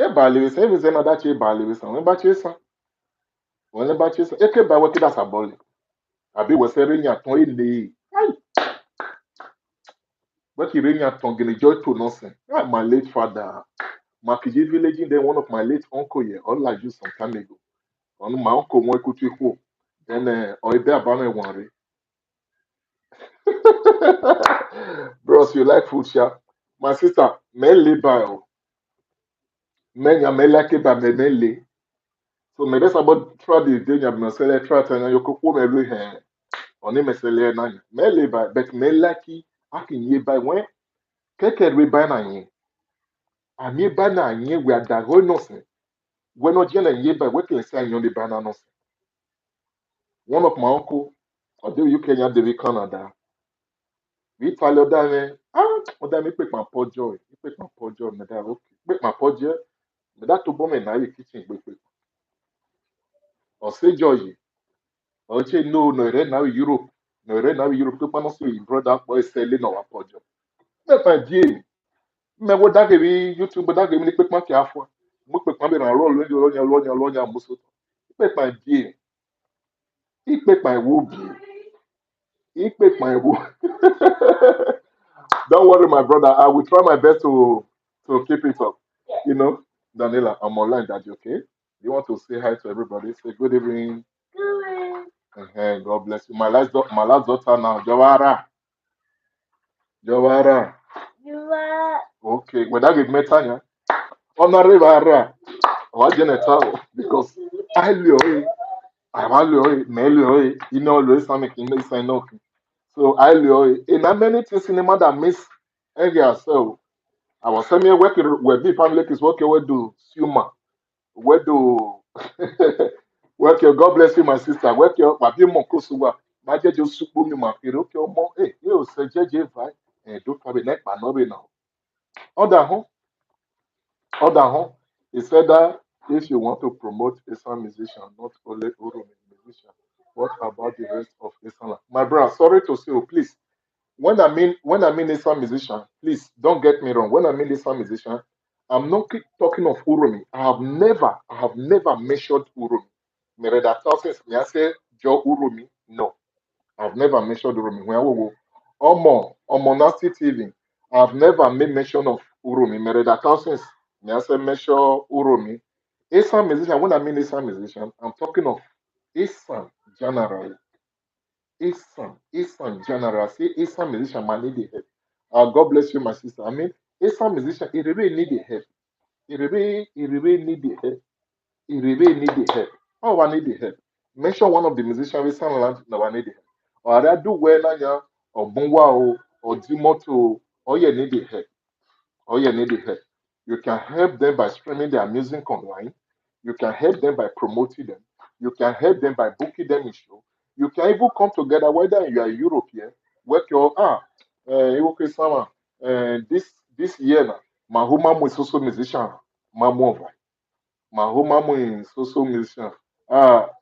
Ẹ bàálẹ̀ wẹ̀ sàn ẹ fi sẹ́ náà dáṣe ẹ bàálẹ̀ wẹ̀ sàn wọ́n bá ṣe sàn wọ́n bá ṣe sàn ẹ kẹ́ bá wẹ́ kí dàsà bọ́ọ̀lì àbí wẹ̀ sẹ́ rẹ̀ yàn tán ẹ lè Wakirenia Tongini Joy to nothing. Ah, my late father, Makiji village, then one of my late uncle here, all like you some time ago. On my uncle, one could you then or there banner one. Bros, you like food, sha? My sister, me labor, men ya me like it, but me lay. So me best about try the day you me sell try to you cook me every hand. On me sell na. Me labor, but me like it. I can ye buy when keke we buy na. Ami ba na anye we adago no se. When not yellow ye by working sign on the banana. One of my uncle, or do you Kenya de Canada. We follow that or that me pick my poor joy. You pick my poor joy, me that okay. Pick my poor joy, me that to bomb na you kitchen quick. Or say joy. Oche no no re now Europe. No re now Europe to panos your brother boy selling our pojo. Me pa die. Me wo da gebi YouTube da gebi ni pe ma ki afọ. Mo pe pa be na roll lo nya muso. Pe pa die. Ipe pa wo bi. Ipe pa wo. Don't worry, my brother. I will try my best to keep it up. You know, Daniela, I'm online. That you okay? You want to say hi to everybody? Say good evening. God bless you. My last daughter now, Jawara. Jawara. Okay, when I get Metanya, Honorable what Janeta, because I love I love Melio, you know, Louis Samick in this I know. So I love in a many things cinema that miss area. So I was saying, where the family is working, where do Suma, where do work your God bless you, my sister, work your Babi Mokosuwa, my judge, you super me, my okay, more, eh, you say, JJ, and do probably neck, but no, now. Other home, he said that if you want to promote Islam musician, not only Uru musician, what about the rest of Islam? My brother, sorry to say, oh, please. When I mean Islam musician, please don't get me wrong. When I mean Islam musician, I'm not talking of Urumi. I have never measured Urumi. Mereda thousands, me I say Joe Urumi. No, I've never measured Urumi. When I go, Omo Nasty TV, I've never made mention of Urumi. Mereda thousands, me I say measure Urumi. Islam musician, when I mean Islam musician, I'm talking of Islam generally. Isan general. See, Isan musician man need the help. God bless you, my sister. I mean, Isan musician, he really need the help. He really need the help. He really need the help. Oh, I need the help. Mention one of the musicians Isan land now I need the help. Or I do well now, or Bongwa, or Dimoto, or you need the help or you need the help. You can help them by streaming their music online. You can help them by promoting them. You can help them by booking them in show. You can even come together, whether you are European, work your okay, Sama, this year now, Mahuma is also musician, Mamova. Mahuma is also musician.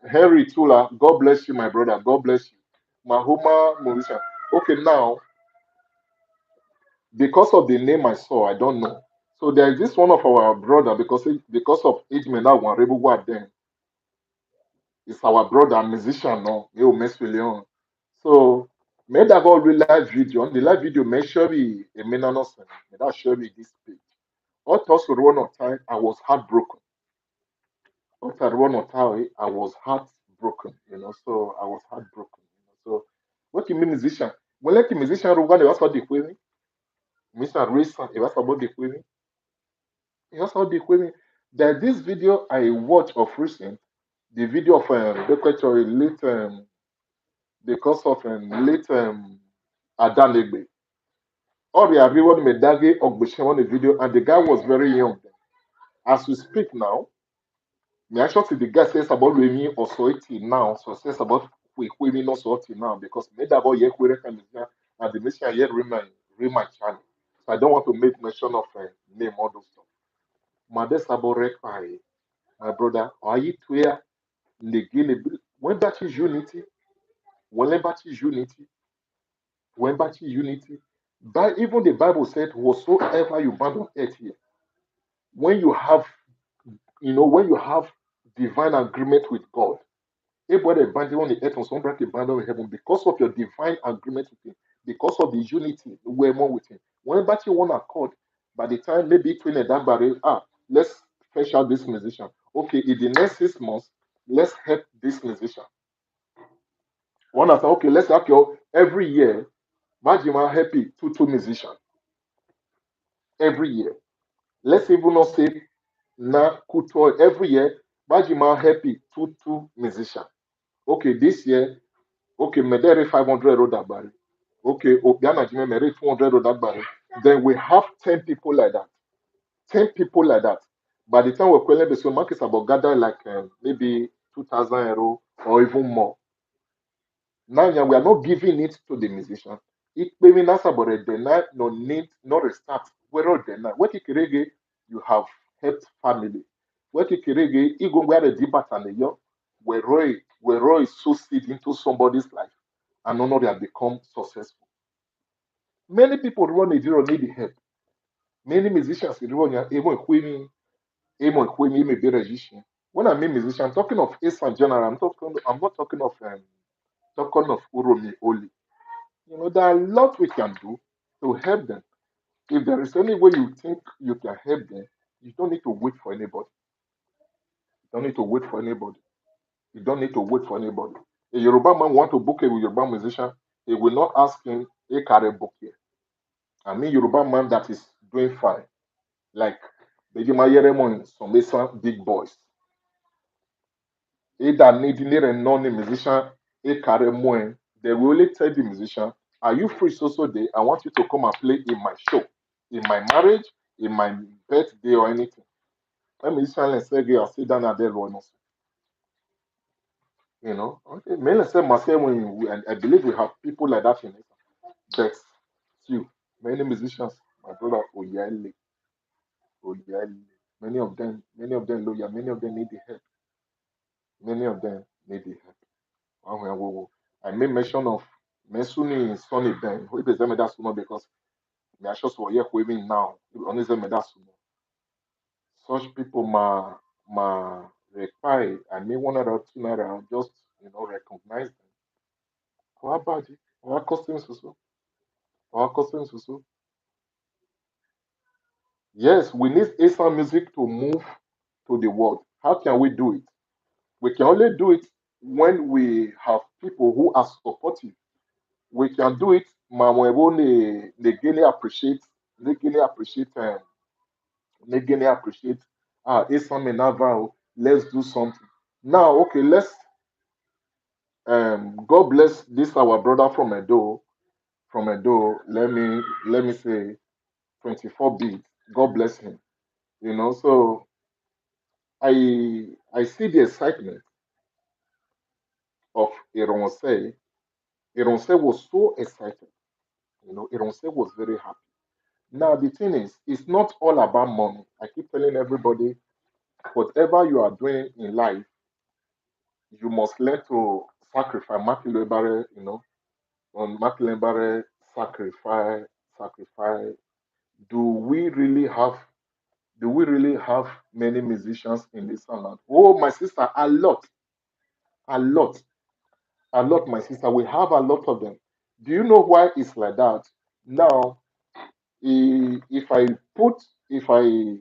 Henry Tula, God bless you, my brother. God bless you. Mahuma musician. Okay, now because of the name I saw, I don't know. So there is this one of our brother because of age me now one rebel what then it's our brother musician no you mess with Leon. So made that go real live video on the live video make sure we a menanos may that show me this page. What also one of time I was heartbroken. What at one of time I was heartbroken, so I was heartbroken. So what you mean musician? Well like musician rugande was what the queen, Mr. Rayson, it was about the queen. He also did with there's this video I watched of recent, the video of Dr. late because of late Adanegbe. All the everyone made Dage Ogbushe on the video, and the guy was very young. As we speak now, me actually see the guy says about Remy Osoiti now, so says about Kwemi no Osoiti now, because made that boy Yekwere and the mission yet remain channel. So I don't want to make mention of name all those stuff. Made Sabo Rekpai. My brother, are you clear? When that is unity, when that is unity, but even the Bible said, whatsoever you bind on earth here, when you have, when you have divine agreement with God, everybody binding on the earth and somebody binding on heaven because of your divine agreement with Him, because of the unity we're more with Him. Whenever you want accord, by the time maybe between that barrier, let's fetch out this musician. Okay, in the next 6 months, let's help this musician. One after okay, let's have your every year, Majima happy two musician every year. Let's even not say na kuto every year, Majima happy two musician. Okay, this year, okay, Medere 500 Rodabari. Okay, Obiana Jime Mere 200 Rodabari. Then we have 10 people like that. 10 people like that. By the time we're calling the so markets about gather like maybe 2,000 euro or even more. Now we are not giving it to the musician. It maybe not about a deny, no need, no restart. We're not deny. What you have helped family. What you kirege, you go where the debat and the young. where Roy succeed into somebody's life and none of them become successful. Many people run Nigeria need help. Many musicians in Rwanda, even be musician. When I mean musician, I'm talking of ESAN general. I'm not talking of Uromi only. You know, there are a lot we can do to help them. If there is any way you think you can help them, you don't need to wait for anybody. You don't need to wait for anybody. You don't need to wait for anybody. A Yoruba man want to book a Yoruba musician, he will not ask him a carry book here. I mean Yoruba man that is doing fine. Like Bejima Yeremon, some ESAN big boys. Either needing a non-musician, a carry more, they will only tell the musician, are you free so day? I want you to come and play in my show, in my marriage, in my birthday or anything. Let me say, I sit down at the run. You know, okay. Mainly say myself when and I believe we have people like that in it. But few, many musicians, my brother Oyeele, many of them lawyer, many of them need the help. Many of them need the help. I made mention of Mesuni Sonny Ben, who is me that sumo because me just for here waving now. Only them that sumo. Such people ma reply. I may one or two naira just recognize them. How about it? Our customs also. Our customs also. Yes, we need ESAN music to move to the world. How can we do it? We can only do it when we have people who are supportive. We can do it, Mamwebo they appreciate, they appreciate, ESAN Menava, let's do something. Now, okay, God bless this our brother from Edo, let me say 24 beats. God bless him. You know, so I see the excitement of Ironse. Ironse was so excited. You know, Ironse was very happy. Now the thing is, it's not all about money. I keep telling everybody, whatever you are doing in life, you must learn to sacrifice. Makilebare, on Makilebare, sacrifice. Do we really have? Do we really have many musicians in this land? Oh, my sister, a lot. A lot, my sister. We have a lot of them. Do you know why it's like that? Now, if I put, if I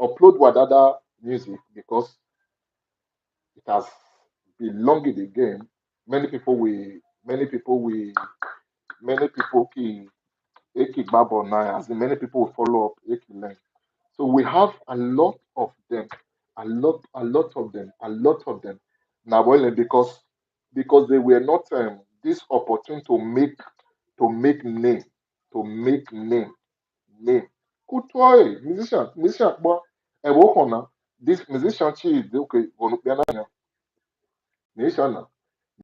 upload Wadada music because it has been long in the game, many people will, many people will, many people ki eki babo na, as in many people will follow up eki learn. So we have a lot of them, a lot of them. Now, well, because they were not this opportunity to make name, to make name. Kutwae, musician, but I work on now. This musician chi is okay. Musician,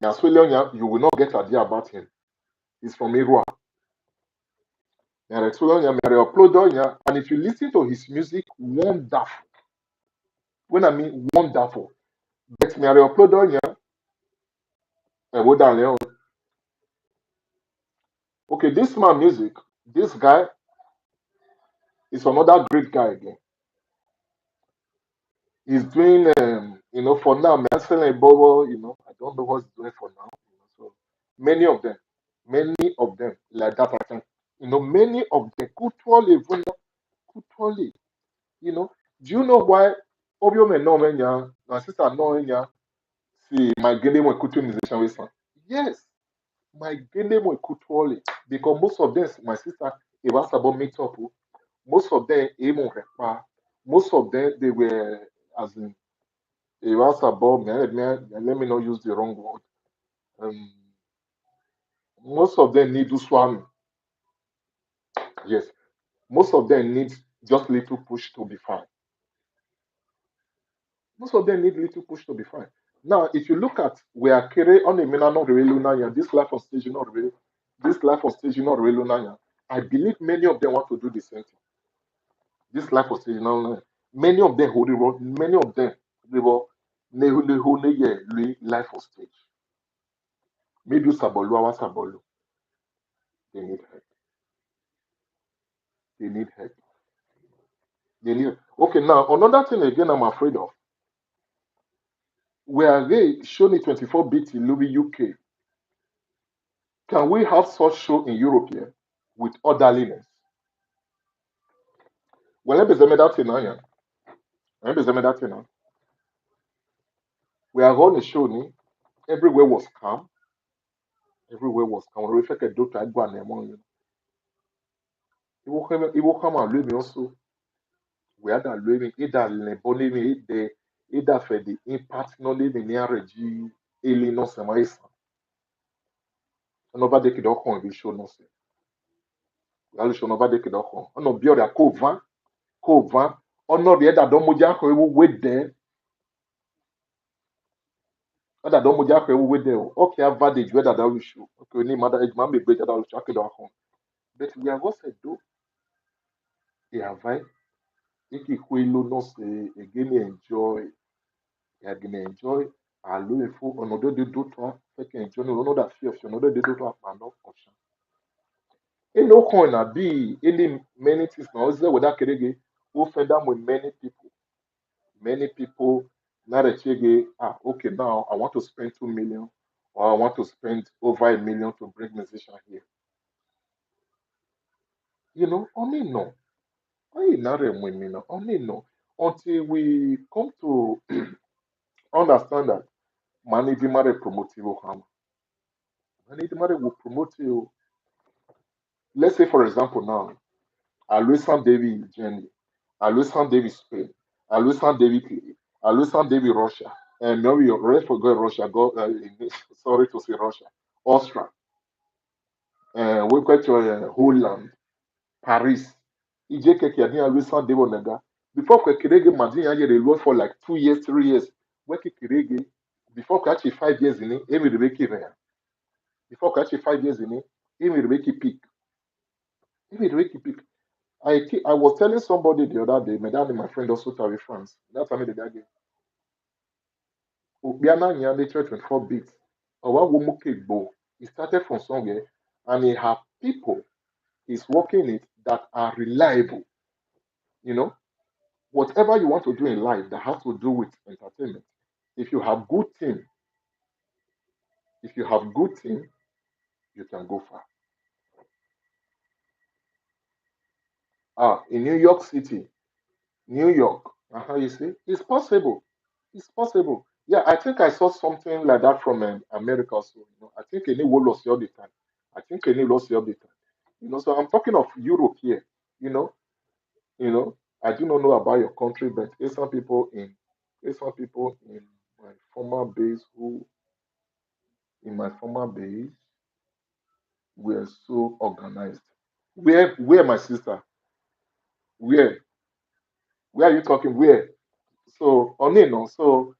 you will not get idea about him. He's from Irua. And if you listen to his music, wonderful. When I mean wonderful, but me upload on ya, okay, this man music, this guy is another great guy again. He's doing, for now, me selling Bobo, I don't know what he's doing for now. So many of them, like that, I think, many of them, Kutwale, you know. Do you know why? Obio me no menya, my sister no menya, see my gele mo kutu musician with son. Yes, my gele mo Kutwale, because most of them, my sister, it was about meet up. Most of them, most of them, they were, as in, it was about, let me not use the wrong word. Um, most of them need to swim. Yes. Most of them need just little push to be fine. Most of them need little push to be fine. Now, if you look at where Kere on the Mina not really Lunaya, this life on stage not really, this life on stage not really Lunaya, I believe many of them want to do the same thing. This life on stage not Lunaya. Many of them hold the road, many of them they will ne ho ne ye lui life on stage. Maybe sabolu awa sabolu. They need help. They need help. They need. Okay, now another thing again I'm afraid of. Where they show me 24-bit in Louis UK. Can we have such show in Europe here with orderliness? Well, let me say that thing now. Yeah. Let me say that thing now. We are going to show me everywhere was calm. Everywhere was calm. We reflect a doctor I go and among you. It will come and leave me also. We had a living either lebonimi the either for the impact no living near regi ili no semaisa. Nobody could come and show no say. We are show nobody could come. No be other ko van. No the other don't muja ko ewu wait there. Other don't muja ko ewu wait there. Okay, advantage whether that we show. Okay, ni mother age man be better that we show ke do come. But we are what said do. They have right. Iki kwelo no say again enjoy. You're gonna enjoy alo efo onodo de do to fake enjoy no no that fear of onodo de do to apano option. No coin na be any many things now is there with that kerege who fed them with many people. Many people now they chege okay now I want to spend 2 million or I want to spend over 1 million to bring musician here. Only no. Only not only no. Until we come to understand that managing marriage promotive harm. Managing marriage will promote you. Let's say, for example, now, Aloisan David Germany, Aloisan David Spain, Aloisan David Italy, Aloisan David Russia, and no, you already forgot Russia. Go, sorry to say Russia, Austria, we got your Holland, Paris. Ije keke ni Aloisan David Onega. Before Kwekirege Madin Yaye they work for like 2 years, 3 years. Kwekirege before Kachi 5 years in it, Emi Rebeki before Kachi 5 years in it, Emi Rebeki peak, Emi Rebeki peak. I was telling somebody the other day, my dad and my friend also carry France. That's how the guy gave. Obiana Nyande Church 24 beats. Owa Womuke Bo. He started from somewhere and he have people he's working it that are reliable. You know, whatever you want to do in life that has to do with entertainment. If you have good team, if you have good team, you can go far. In New York City, New York. How you see? It's possible. It's possible. Yeah, I think I saw something like that from America. So I think any will lost all the time. I think any lost all the time. So I'm talking of Europe here. You know, you know. I do not know about your country, but there's some people my former base who in my former base were so organized. Where my sister? Where where are you talking? Where? So on no. So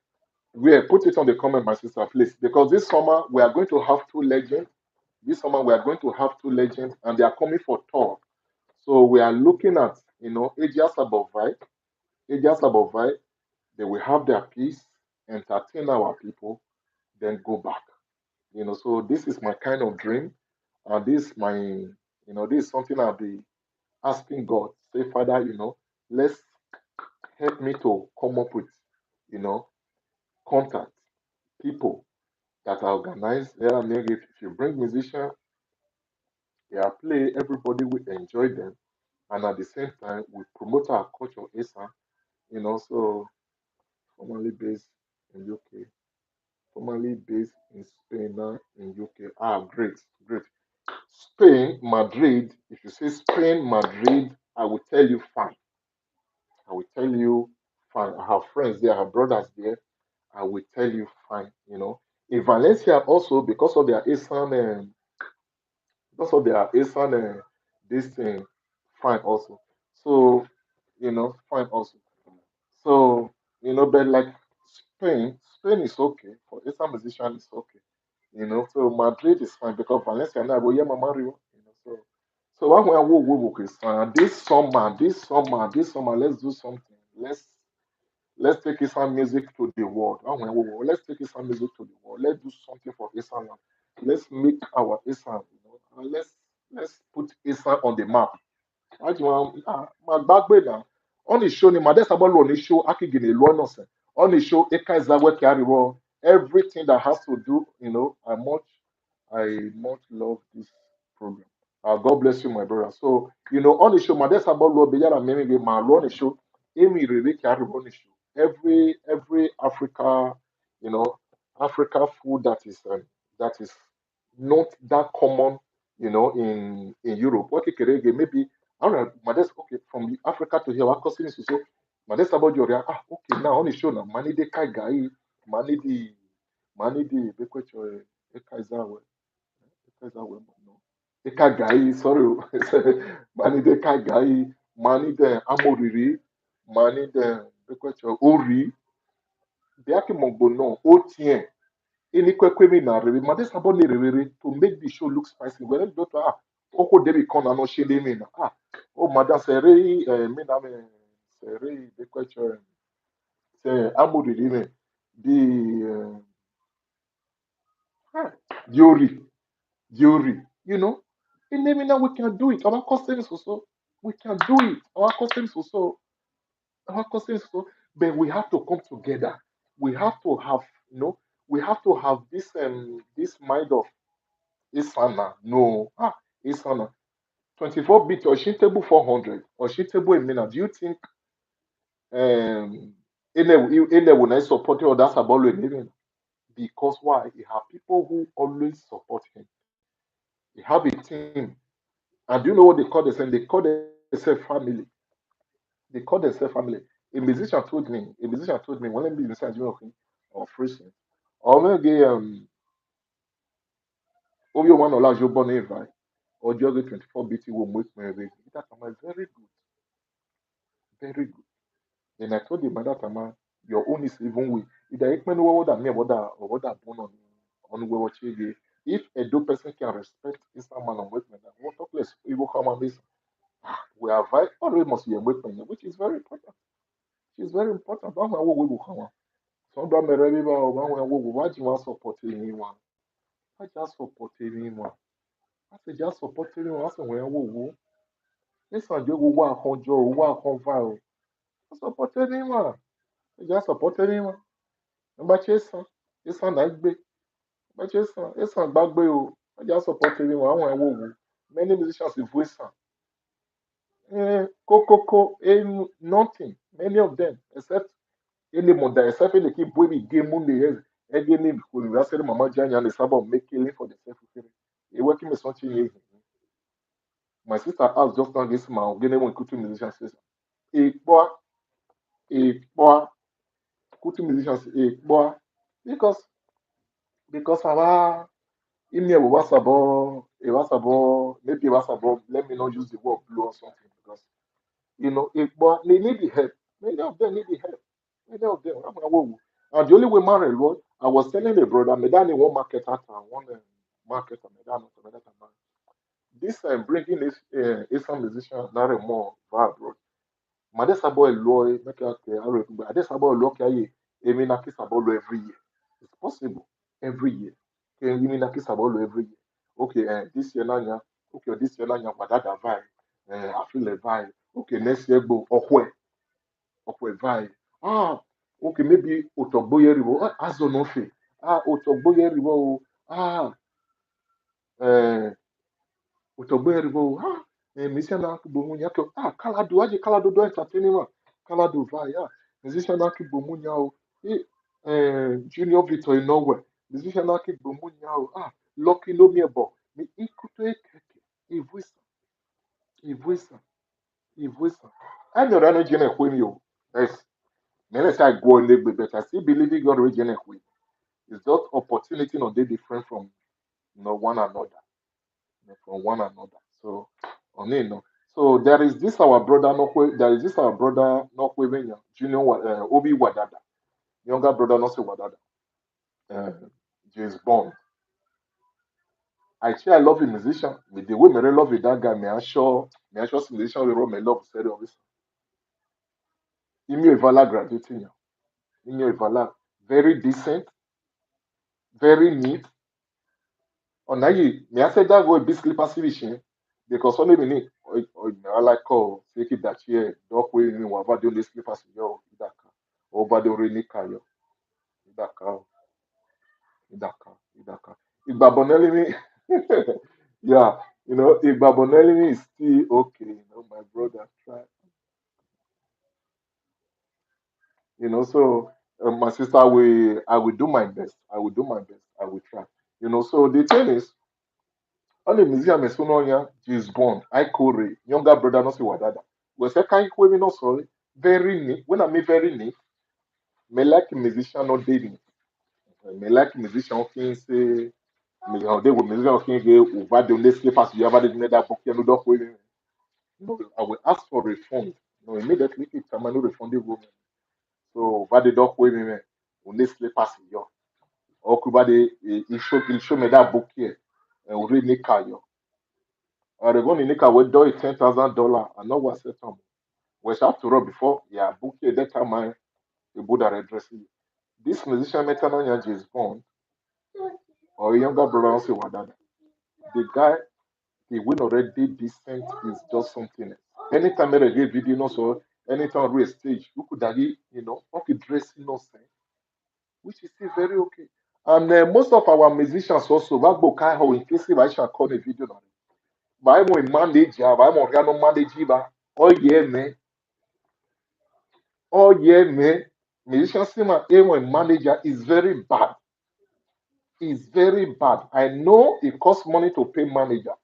where put it on the comment, my sister, please. Because this summer we are going to have two legends. This summer we are going to have two legends, and they are coming for tour. So we are looking at ages above right, ages above right. They will have their peace, entertain our people, then go back. So this is my kind of dream, and this is something I'll be asking God. Say, Father, let's help me to come up with, you know, contact people that are organized. There and if you bring musicians, they are play, everybody will enjoy them. And at the same time, we promote our culture, ESAN, so formerly based in UK, formerly based in Spain, now in UK. Great, great. Spain, Madrid, if you say Spain, Madrid, I will tell you fine. I will tell you fine. I have friends there, I have brothers there. I will tell you fine. In Valencia also because of their ASAN this thing, fine also. So fine also. So but like Spain is okay for ASAN musician is okay. So Madrid is fine because Valencia now go yeah Mario. So one way we will Christian this summer, let's do something. let's take ESAN music to the world. Let's take ESAN music to the world. Let's do something for ESAN land. Let's make our ESAN, and let's put ESAN on the map. My backbone now. On the show, ni Mades about on the show, Akigine Luonosen. On the show, Eka Zawe Kiariwo. Everything that has to do, I much love this program. God bless you, my brother. So, on the show, Mades about Lo Bejara Memi Ma on the show, Emi Rebe Kiariwo on the show. Every Africa, you know, Africa food that is not that common, in Europe. Okay, Kerege, maybe I don't know, Mades, okay, from Africa to here, what cousins to say, Mades about your okay, now on the show now, Mani de Kai Guy, Mani de Bequecho, Ekaizawe, Ekaizawe, no, Eka Guy, sorry, Mani de Kai Guy, Mani de Amoriri, Mani de Bequecho, Ori, Biaki Mongono, Otien, any kwekwe na rebe, Mades about the rebe to make the show look spicy. When you go Oko Debi Kona no shade me na, oh, Madam Serei, me na me, Serei, Bequecho, Amoriri, the, Diori. Theory, in naming that we can do it. Our customs also, we can do it. Our customs also, but we have to come together. We have to have, we have to have this mind of Isana. No, Isana. 24 bit or table 400 or table a minute. Do you think Ene will not support you or that's about living? Because why? You have people who always support him. You have a team. And do you know what they call themselves? They call themselves family. They call themselves family. A musician told me, when I be inside or freezing, or maybe Obi one or Lajo Bonne or Jogo 24 BT will make me away. That am very good, very good. And I told him that time, your own is even way. If I make me know what I mean, what that born on what you if a do person can respect Islam man on work, what talk less, we will come on this. We are always must be a weapon, which is very important. It's very important. Báwo àwọn owó ìwòkàn wọn? Sọ́dọ̀ mẹ́rẹ́ bíbá ọ báwọn ẹwọ́ wò wájú wọn sọ̀pọ̀tì ní wọn. Wájú sọ̀pọ̀tì ní wọn. Wọ́n sì já sọ̀pọ̀tì ní wọn, wọ́n sì wọ́n ẹwọ́ wò. Nísàn jẹ́ owó àkànjọ, owó àkànfà o. Wọ́n sọ̀pọ̀tì ní wọn. Wọ́n já sọ̀pọ̀tì ní wọn. Wọ́n bá ṣe sàn, ìsàn náà gbé. Wọ́n bá ṣe sàn, ìsàn gbàgbé o. Wọ́n já sọ̀pọ̀tì ní wọn, àwọn ẹwọ́ wò. Many musicians have ìsàn. Kókókó, nothing. Many of them, except ele munda except ele keep boy game munde again when we say mama janya and about make killing for the self e working me something here. My sister asked just now this man gene mo kutu musician says boy boy kutu musicians boy because our email was about maybe it was about let me not use the word blow or something because boy they need the help. Many of them need the help. Many of them. And the only way married was I was telling the brother, Medani one market at one market at Medani. This bringing this Asian musician not a more viable. Madesa boy loy make out Madesa boy look at Emi na kiss about every year. It's possible every year. Okay, Emi na kiss about every year. Okay, this year nanya. Okay, this year nanya wadada vibe. I feel a vibe. Okay, next year go okwe vibe. Okay, maybe Otogboye Ribo, Azonofe. Otogboye Ribo, eh, Otogboye Ribo, Misiana Kibomunya, Kaladu, Kaladu do entertainment, Kaladu Vaya, Musiciana Kibomunya, Junior Victor in nowhere, Musiciana Kibomunya, Lucky no Miebo, me Ikuto Ivuisa, Ivuisa, Ivuisa. I know that no Jenna Quimio, yes. Let's say I go a little bit better. I still believe in God originally. It's just opportunity not they different from one another. From one another. So So there is this our brother there is this our brother Nokwe Junior Obi Wadada. Younger brother not say Wadada. Uh, James Bond. I love a musician. With the way me love with that guy, me I sure musician we wrote me love said of this. He me a valid graduating. in your Ivala, very decent, very neat. On you, me I said that go a bit slipper situation because only we need I like call take it that year, dog way in what do the slippers yo, Idaka, over the Renika yo, Idaka, Idaka, Idaka. Igbabonelli me, yeah, Igbabonelli me is still okay, my brother try, so my sister, I will do my best, I will do my best, I will try, so the thing is, only museum is Sunonya, James Bond, I Corey, younger brother, no see what that. We say, can you no sorry? Very neat. When I mean very neat, me like musician not dating. Me like musician can say, me how they will musician can get over the only slippers you ever did that book, you know, dog with me. I will ask for refund. No, immediately it come and refund the woman. So, over the dog with me, only slippers you. Or could he show me that book here, and we read Nika yo. Or they go to Nika, we do $10,000, and not what set them. We have to rob before, yeah, book here, that time, the Buddha address. This musician Metanonia James Bond or a younger brother also Wadada. The guy he win already decent is just something else. Anytime I get video no so anytime we stage, you could okay dress innocent, which is still very okay. And most of our musicians also that go kind how in case if I shall call the video now. But I'm a manager, I'm a piano manager, oh yeah man, oh yeah man. Musician singer, I'm a manager is very bad. Is very bad. I know it costs money to pay manager,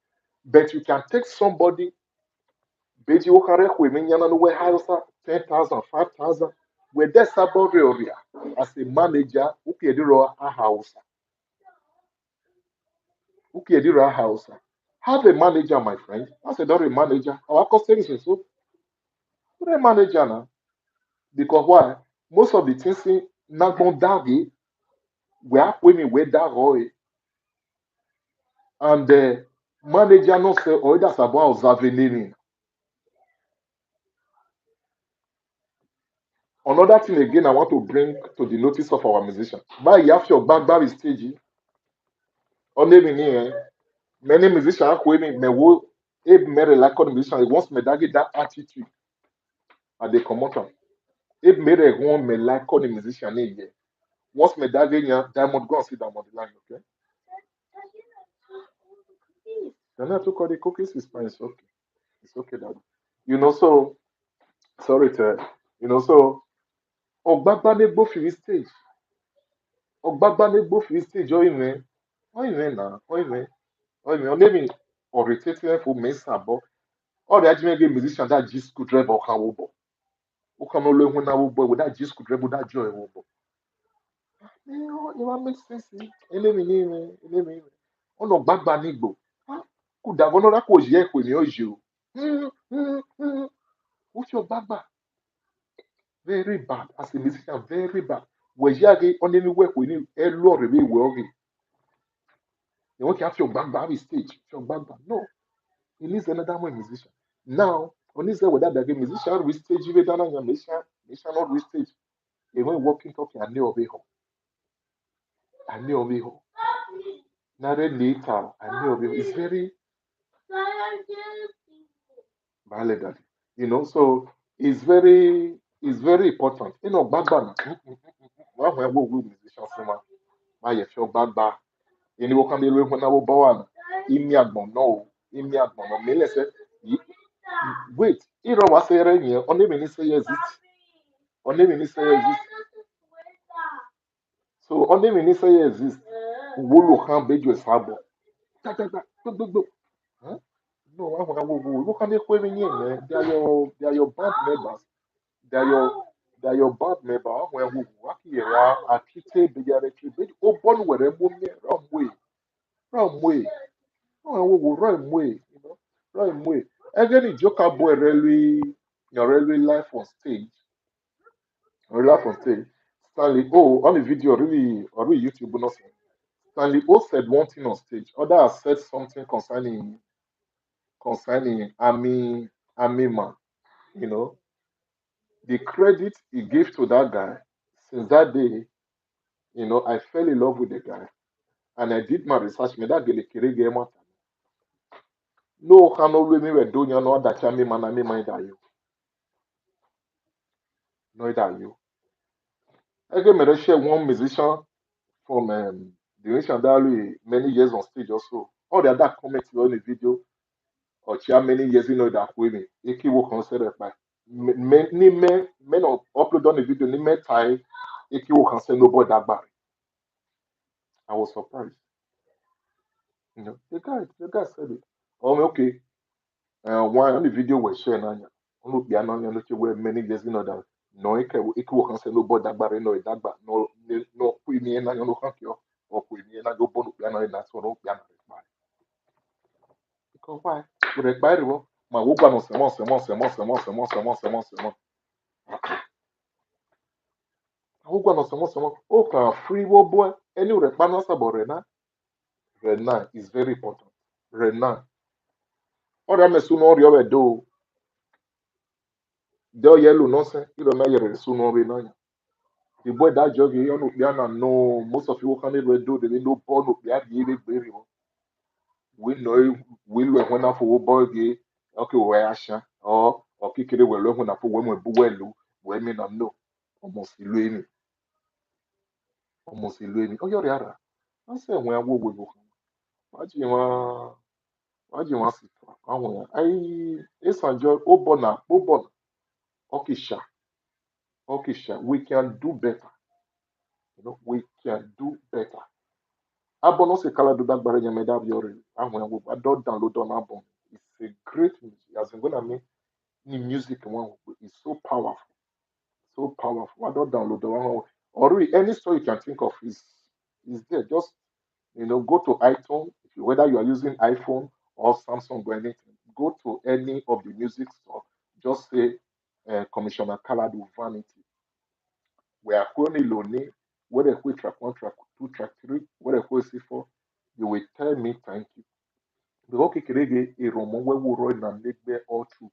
but you can take somebody, Beji Okare, Kweminyana, no way higher, 10,000, 5,000, where there's about area as a manager, Ukediro a house, Ukediro a house. Have a manager, my friend. I said, not a manager. Our customers is so, what a manager now. Because why? Most of the things in Nagbon Dagi, we are women with that roy, and the manager no say, oh, that's about observing. Another thing again I want to bring to the notice of our musicians. By Yafio Bagba is stage, only many musicians who me will Abe Mary like musician, he wants me that attitude at the commotion. Abe Mary one me like musician here. Once me that diamond go and sit down on the line, okay? Then I took all the cookies, it's fine, it's okay. It's okay, daddy. So sorry to so Ogbagba ne both stage. Ogbagba ne both stage, oh, now, on name orientating for Mesa, but all the Ajimege musician that just could drive or how bo. Who come along when I will boy with that just could drive with that joy. You want make sense? Enemy. Oh no, back banigbo. Could have another coach here when you. What's your back? Very bad. As a musician, very bad. Where you are on any work with you, a lot of well. You want to have your back stage, your back. No. He needs another one musician. Now, on this day with that again, musician we stage even down on your musician not we stage. They went walking talking and near ho. And near ho. Now then later and near it's very valid. So it's very important. Bagba. Why we musician sema. Why you feel bagba. You know can be when I will bow imi agbon no. Imi agbon no. Me say wait. Iro wa say renye. Only me say yes. Only me say yes. So only when say exist, Wolo can be just sabo. Huh? No, what can they call me man? They are your band members. They are your band member. When we work here, I treat be there treat. Oh, born where they move me wrong way. Oh, wrong way. Wrong way. Again, the Joker boy really, your really life on stage, life on stage. Stanley, on the video, really, or really YouTube, nothing. Stanley O said one thing on stage. Others said something concerning Army man. You know, the credit he gave to that guy Since that day, I fell in love with the guy, and I did my research. Me that gele kere game out. No, can always me we doing no that can me man me mind that you. No that you. I get me share one musician from the nation that many years on stage also. All the other comments on the video or chia many years that with me. Iki will consider by many men of upload on the video ni me tie Iki will consider nobody that bad. I was surprised. The guy said it. Oh, okay. One on the video was sharing on no piano no where many years that no Iki will consider nobody that bad that bad no put me na no can cure or put me na go bono piano that's no piano. Because why? With the Bible, my woman no se mo. Ugwa no se mo. O ka free wo boy. Any repano sa bo rena. Rena is very important. Rena. Ora me suno ori owe do. Do yellow no se. Iro me yere suno ori na ya. The boy that jog you no piano no. Most of you can do they no born no piano ye very well. We know we lo when na for boy ge. Okay, we asha. Or kikere we lo when na for we mo bu welu. We me na no. Almost ilu almost ìlú ó yọrọ ara wọn sẹ wọn awo gbogbo kan wájú wọn sì tọ àwọn èèyàn ayi esanjọ ó bọ na ọkìṣà we can do better we can do better abọ náà sì Kaladu dágbára yẹn mẹdá bí ọrẹ àwọn èèyàn gbogbo adọ download on abọ it's a great music as in gonna make ni music wọn it's so powerful. So powerful. I don't download the one or really any store you can think of is there. Just go to iTunes, whether you are using iPhone or Samsung or anything. Go to any of the music store. Just say Commissioner Kaladu Vanity. We are only lonely. Whether we track one, track two, track three, whether we see four, you will tell me thank you. The okay kerege a romo we will run and make all true.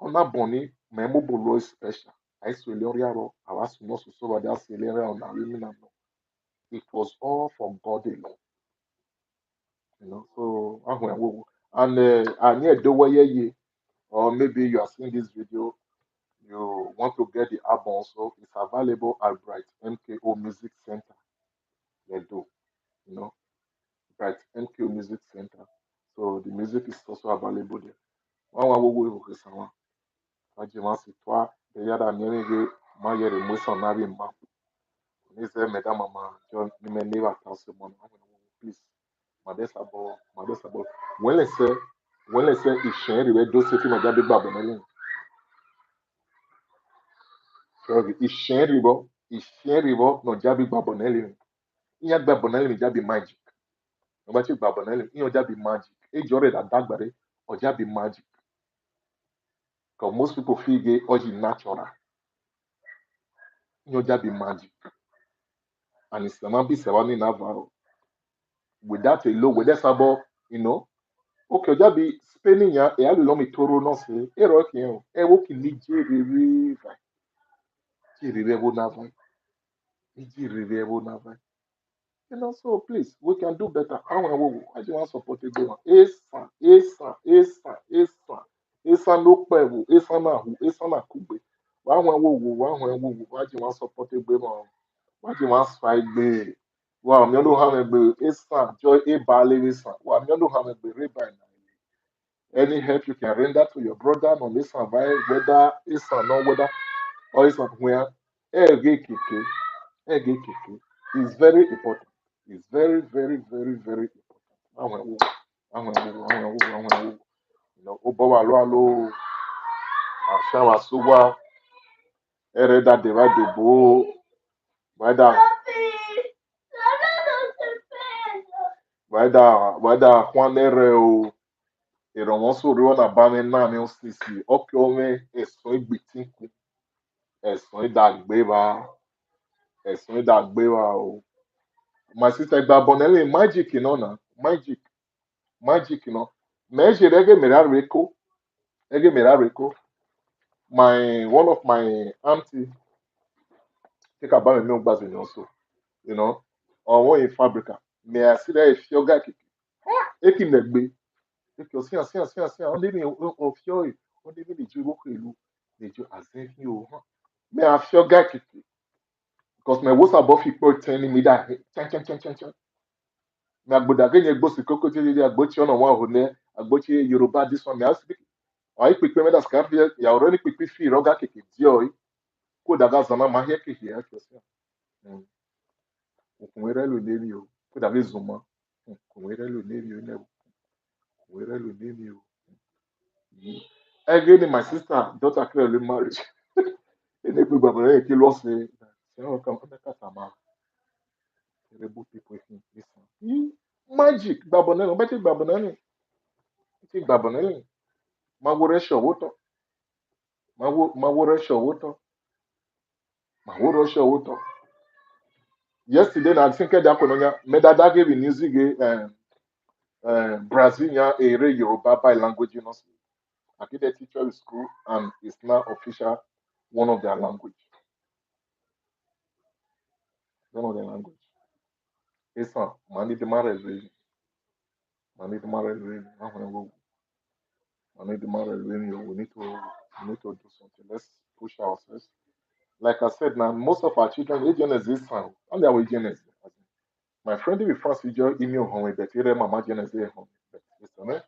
Ona boni memo bolo special. I saw Loriaro, I was not so bad as on a women. It was all from God alone. So and I need the way ye, or maybe you are seeing this video, you want to get the album also, it's available at Bright MKO Music Center. They do, you know, Bright MKO Music Center. So the music is also available there. One Ajimasi twa the yada nyerege ma yere musa na bi ma ni se meda mama jo ni me never pass mo no please madesa bo when le se ishen ri do se ti ma jabe gbabo na le so ishen ri bo no jabe gbabo na le iya gbabo na le jabe magic no ba ti gbabo na le iya jabe magic e jore da dagbare o jabe magic because most people feel get oji natural iya jabe magic and it's not be surrounding Navarro. With that alone, with that about, okay, that be spending ya, e alu lomi toro no se, e ro ki en, e wo ki ni jiri vai, jiri revo na vai, jiri revo na vai. So please, we can do better. I just want support it going. Esan no pevu, esan na hu, esan na kugbe. I just want support it going. Why do you want fight me? Wow, mi ọdún hàn ẹgbẹ esan joy ebale esan. Wow, mi ọdún hàn ẹgbẹ reba ẹ any help you can render to your brother on this one, whether esan or whether or esan where ege keke is very important. It's very very very very important. Àwọn ẹ̀wò. Ó bọ́ wa lọ́wọ́ ló àṣà wa sówá ẹ̀rẹ́dà dèbà dèbò whether Juanere o ìrànwọ́ sórí ọ̀nà bámi náà ní òsìsì ọ̀kẹ́ ọmọ ẹ̀sùn ìgbìtìkù ẹ̀sùn ìdàgbéra o. My sister gba bonelli magic na magic no. Meje rege merareko. My one of my auntie take about me back in also, you know, or one in fabrica. May I see that if your guy ekim negbe, if you see, only me of your only me the jugo kelu, the ju azen you. May I feel guy because my was above people telling me that chan. Me agboda genye gbosi koko tiri agbochi ono wa hone, agbochi Yoruba this one me I speak. I quick me that scarf ya already quick fi roga keke dio ko daga zama ma he keke ya kese. Okunwere lo levi o. Ko daga zuma. Okunwere lo levi o ne. Okunwere lo levi o. Again, my sister daughter clearly marriage. Ene pe baba e ki lo se. Se o kan me kata ma. Terrible people in listen. Magic babonelo, beti babonelo. Ti babonelo. Ma wore show woto. Ma wore show woto. Ma wore show woto. Yesterday na think that kononya me dada give music Brazilian ere Yoruba by language you know. I did a teacher in school and it's now official one of their language. One of their language. ESAN, mani de marelwe, mani de marelwe, mani de marelwe, we need to do something. Let's push ourselves. Like I said, now most of our children, AGNS is ESAN, and they are AGNS. My friend with France, we just email home, but here, Mama AGNS is home. But listen,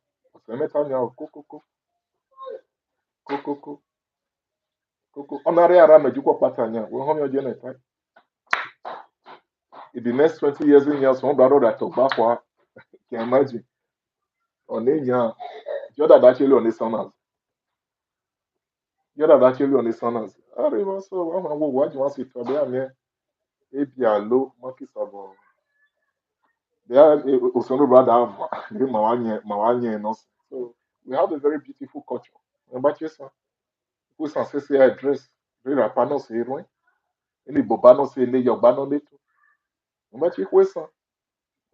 so me tell you, go. Honorary Arame, you go patanya, we home your AGNS. In the next 20 years, in years, one brother that talk back for, can imagine. On the young, you're that actually on the sunners. You're that actually on the sunners. I remember so, I'm going to watch once it for them, yeah, low, monkey sabo. They are also brother, Mawanye, and also. So we have a very beautiful culture. But yes, who say address, very rapano say, any bobano say, lay your bano little. But you question,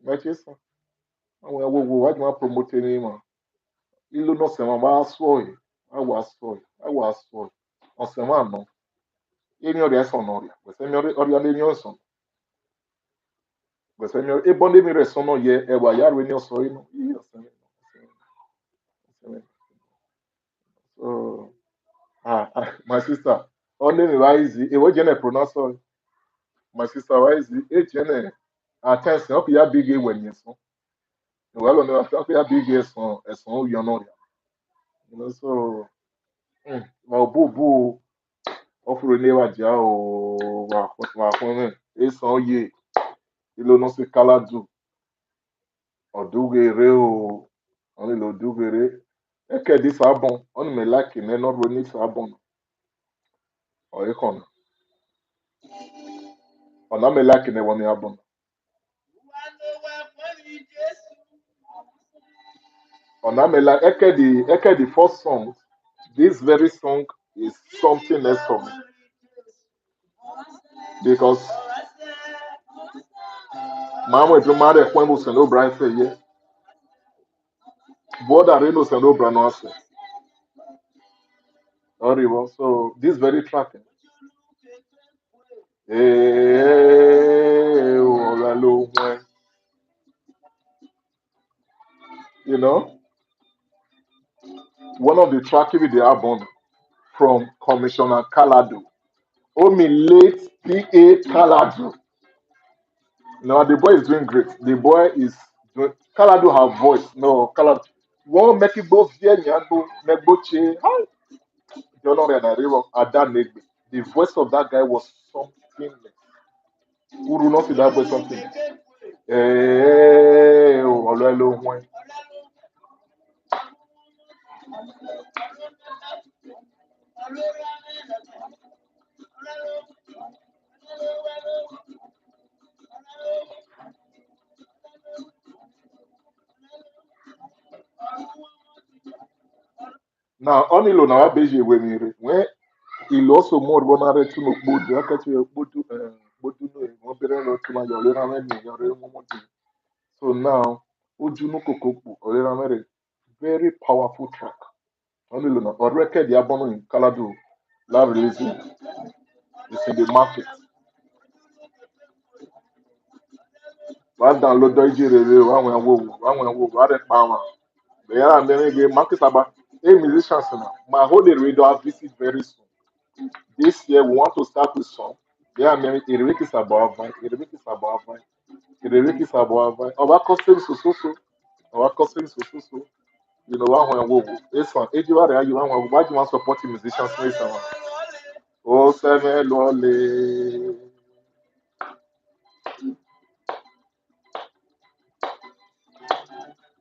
but yes, I will watch my promoting him. Ilu no se mama asoi, I was soy. On se mama, any other son or ya, but send your or son. But send your a bondy mirror son or ye, a wire when you're soy. So, my sister, only me why is it? What gene pronounce on? My sister, why is it? A gene, at times, up here big when you so. Well, no, up here big as son, you're not. You know, so, well, boo. Offre ne wa ja o wa fun esan ye ilo no se kaladu odugere o oni lo dugere eke di sabon oni me like me no ro ni sabon o e kon ona me like ne woni abon ona me like eke the first song this very song is something else for me because mama to mare kwen bu se no brian say ye boda re no se no brian no ase oriwo so this very track eh you know, one of the tracks with the album from Commissioner Kaladu. Oh, me late P.A. Kaladu. Now the boy is doing great. The boy is doing Kaladu have voice. No, Kaladu. Wọ́n mẹ́kí gbó fíẹ́ nyàgbó mẹ́gbó che. Jọ́nà rẹ̀ nà rí wọ́n Adá Negbe. The voice of that guy was something. Uru not see that voice something. Ọ̀lọ́ ẹ ló wọ́n. Now, only lo na wa beji ewe mi re. When il also more bonare tu no bodu akati bodu bodu no mo bere lo tu ma yo le na me ni yo re mo mo di. So now oju no kokopu o le na me re very powerful track. Only lo na or record ya bono in Kaladu la release it's in the market. wa download doji rere wa wo are power. They are many market about musicians now. My whole radio I visit very soon. This year we want to start with song. They are many Iriki Sabava, Iriki Sabava, Iriki Sabava. Our custom so. Our custom so. You know one when this one. Age you are you want why do you want support musicians next one? Oh seven lolly.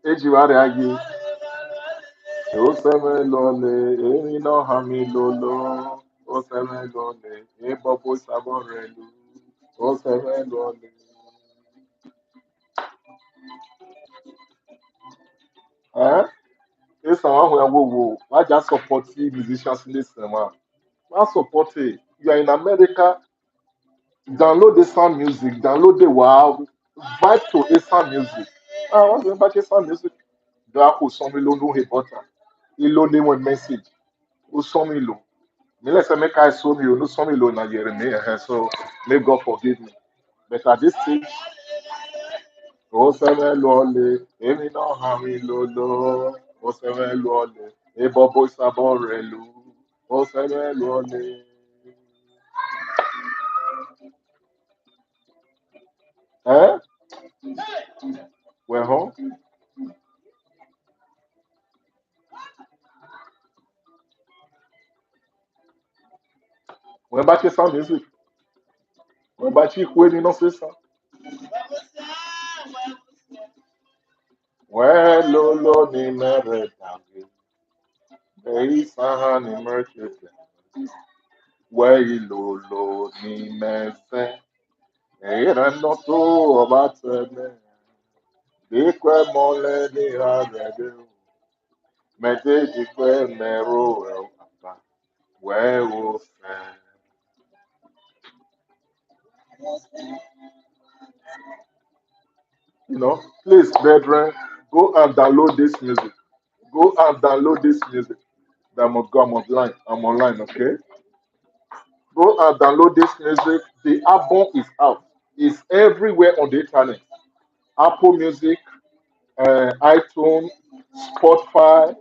Age you are you. Oh seven lolly. Emi no hami lolo. Oh seven lolly. E bobo sabon relu. Oh seven lolly. Eh? This one when why just support musicians listen man. Why support it? You are in America. Download the sound music. Download the wow. Vibe to ESAN music. Ah, what's the back ESAN music? Do I put some below no hey butter? Ilo name one message. O some below. Me let's say make I so me no some below na yere me. So may God forgive me. But at this stage, ó sẹ́wẹ́ lọ́lẹ̀ èmi náà hàn mí lọ́lọ́ ó sẹ́wẹ́ lọ́lẹ̀ ìbọ̀bọ̀ ìsàbọ̀ rẹ̀ lù ó sẹ́wẹ́ lọ́lẹ̀. ẹ́ wẹ̀ hàn wẹ̀ bá ṣe sound music wẹ̀ bá ṣe ikú èmi náà ṣe sàn. wẹ̀ ló ló ní mẹ́rẹ̀ dàgbé èyí sáhà ní mẹ́rẹ̀kẹ̀kẹ̀ wẹ̀ ìlò ló ní mẹ́sẹ̀ èyí rẹ̀ náà tó ọba tẹ̀lé dípẹ́ mọ́lẹ́ ní àrẹ̀dẹ̀ méjèèjì pé mẹ́rọ ẹ̀ bàbá wẹ̀ ó fẹ́. You know, please, brethren, go and download this music. Go and download this music. I must go. I'm online. I'm online. Okay. Go and download this music. The album is out. It's everywhere on the internet. Apple Music, iTunes, Spotify,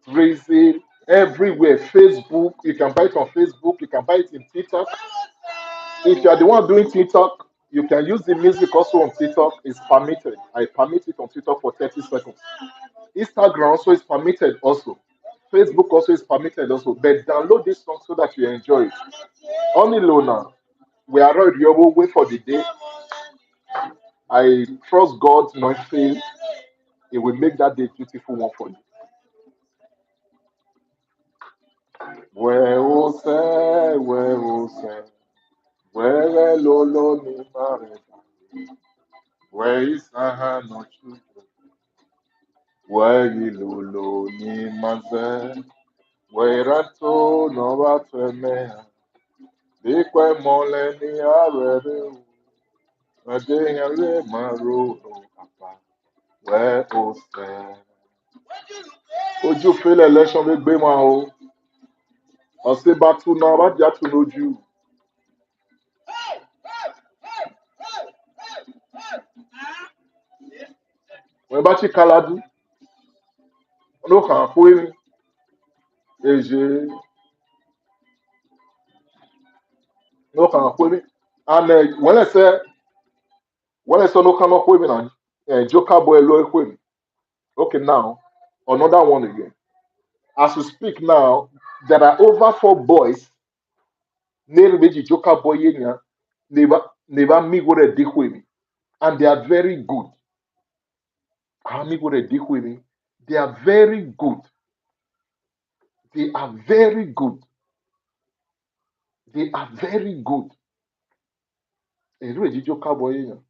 Drizzy, everywhere. Facebook. You can buy it on Facebook. You can buy it in TikTok. If you are the one doing TikTok, you can use the music also on TikTok. It's permitted. I permit it on TikTok for 30 seconds. Instagram also is permitted also. Facebook also is permitted also. But download this song so that you enjoy it. Only Lona, we are already you will wait for the day. I trust God, not fail. It will make that day beautiful one for you. Where lolo ni mare, where is aha no children, where lolo ni maze, where rato no bateme, bikwe mole ni arere, ade yale maro papa, where o se. Ojú fẹ́lẹ̀ election ló gbé wọn o. Ọ̀sẹ̀ bá tún náà wá jà tún lójú. Wọ́n bá ti Kaladu. Ló kàn án pé ní èjè ló kàn án pé ní. And wọ́n lè sọ ló kàn án pé ní náà. Joka boy ló pé ní. Okay now, another one again. As we speak now, there are over 4 boys. Near méjì Joka boy yẹn never me go the dick with me. And they are very good. Me go the dick with me. They are very good. They are very good. They are very good. Èrú èjì Joka boy yẹn.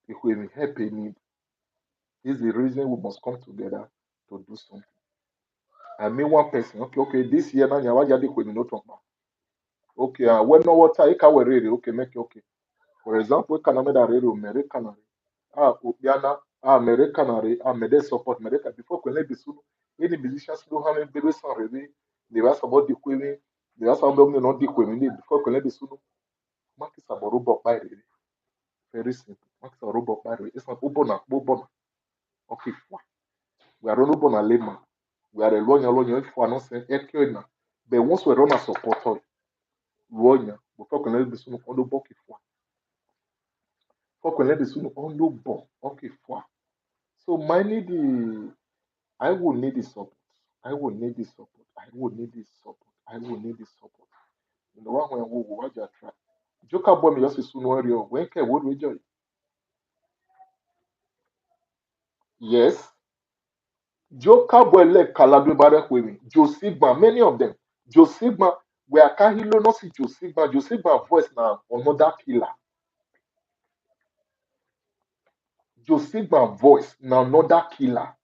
If we help me, this is the reason we must come together to do something. I mean one person, okay, this year now you are just with me no talk. Okay, when no water, you can wear okay, make it okay. For example, we can make that radio American. Ubiana, American, Mede support America before we let be soon. Any musicians do have a baby son already. They ask about the queen, they ask about not the queen before we let be soon. Mark is about robot by very simple. Max or robot by the way. It's not Ubona. Okay, fine. We are running Ubona Lema. We are a lawyer if we are not saying Ekena. But once we run a support, lawyer, we talk a little bit soon on the book if we talk a little bit soon on the book. Okay, fine. So, my need the I will need the support. I will need the support. I will need the support. I will need the support. You know what when we watch your track. Joker boy me just soon worry when can would we join? Yes. Joker boy like Kaladu Barak women. Joe Sigma, many of them. Joe Sigma, we are Kahilo not see Joe Sigma. Joe Sigma voice now another killer. Joe Sigma voice now another killer.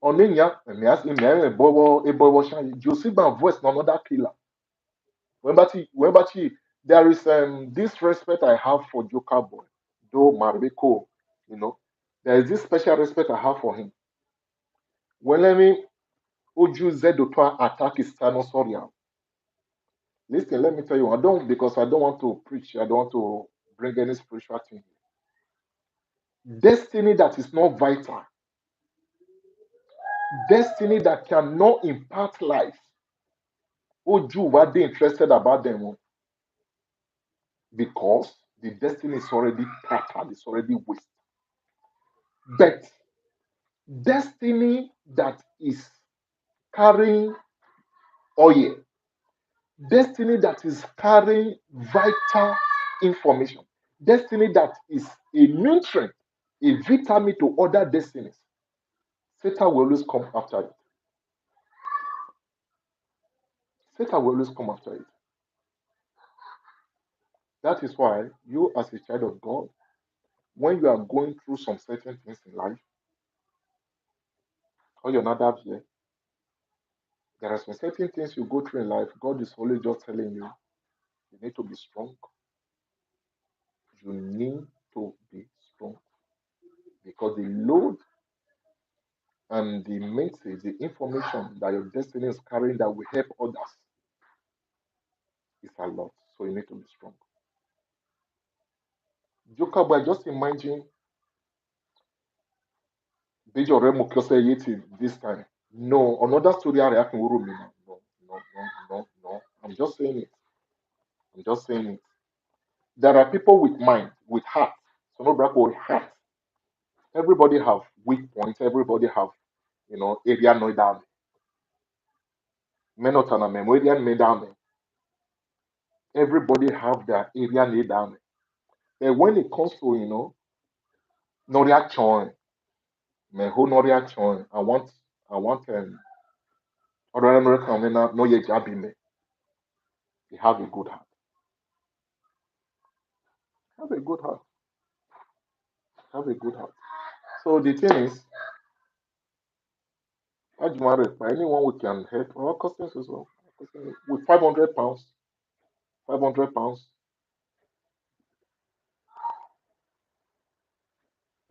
Oninya, me ask him, a bobo shine. Joe Sigma voice now another killer. Whenever there is this respect I have for Joker Boy, though Mariko, you know, there is this special respect I have for him. When let me Oju Zedotwa attack his Thanosorian. Listen, let me tell you, I don't because I don't want to preach, I don't want to bring any spiritual thing. Destiny that is not vital, destiny that cannot impact life. Oju, what they interested about them because the destiny is already tattered, it's already wasted. But destiny that is carrying oil, destiny that is carrying vital information, destiny that is a nutrient, a vitamin to other destinies. Satan will always come after it. Satan will always come after it. That is why you, as a child of God, when you are going through some certain things in life, or you're not up here, there are some certain things you go through in life. God is always just telling you, you need to be strong. You need to be strong because the load and the message, the information that your destiny is carrying that will help others is a lot. So you need to be strong. Joker boy, just imagine Major Remo Kyose Yeti this time. No, another story I react to me now. No, no, no, no, no. I'm just saying it. I'm just saying it. There are people with mind, with heart. So no black with heart. Everybody have weak points. Everybody have, area no down. Men not an area no down. Everybody have their area no down. But when it comes to, no reaction, me who no reaction, I want other American men no ye jabi me. They have a good heart. Have a good heart. Have a good heart. So the thing is, Ajumare, by anyone we can help our customers as well. With £500, £500,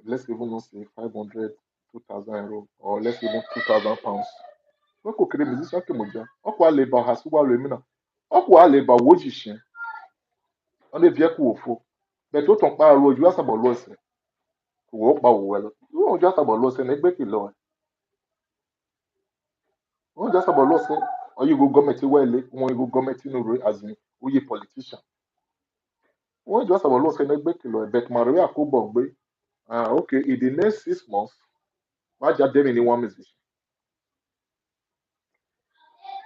let's even not say 500, 2,000 euro, or let's even £2,000. Wọ́n kò kéré musician kí mo jẹ́, ọkọ̀ àlèbà àsùwà lómi náà, ọkọ̀ àlèbà wò jìṣẹ́, wọ́n lè bí ẹ̀kú òfo, bẹ́ẹ̀ tó tàn pa àrò ojú àsàbọ̀ lọ́sẹ̀, kò wọ́n pa òwò ẹ̀ lọ, wọ́n ojú àsàbọ̀ lọ́sẹ̀ ní ẹgbẹ́ kìlọ̀ ẹ̀, wọ́n ojú àsàbọ̀ lọ́sẹ̀, ọyẹ́ ìgò gọ́ọ̀mẹ̀ntì wẹ̀lẹ̀, wọ́n ìgò gọ́ọ̀mẹ̀ntì nù rẹ̀ as in oyè politician, wọ́n ojú àsàbọ̀ lọ́sẹ̀ ní ẹgbẹ́ kìlọ̀ ẹ̀, bẹ́ẹ̀ Maria kò bọ̀ gbé, okay, in the next 6 months, wọ́n á já dẹ́rìn ní one musician.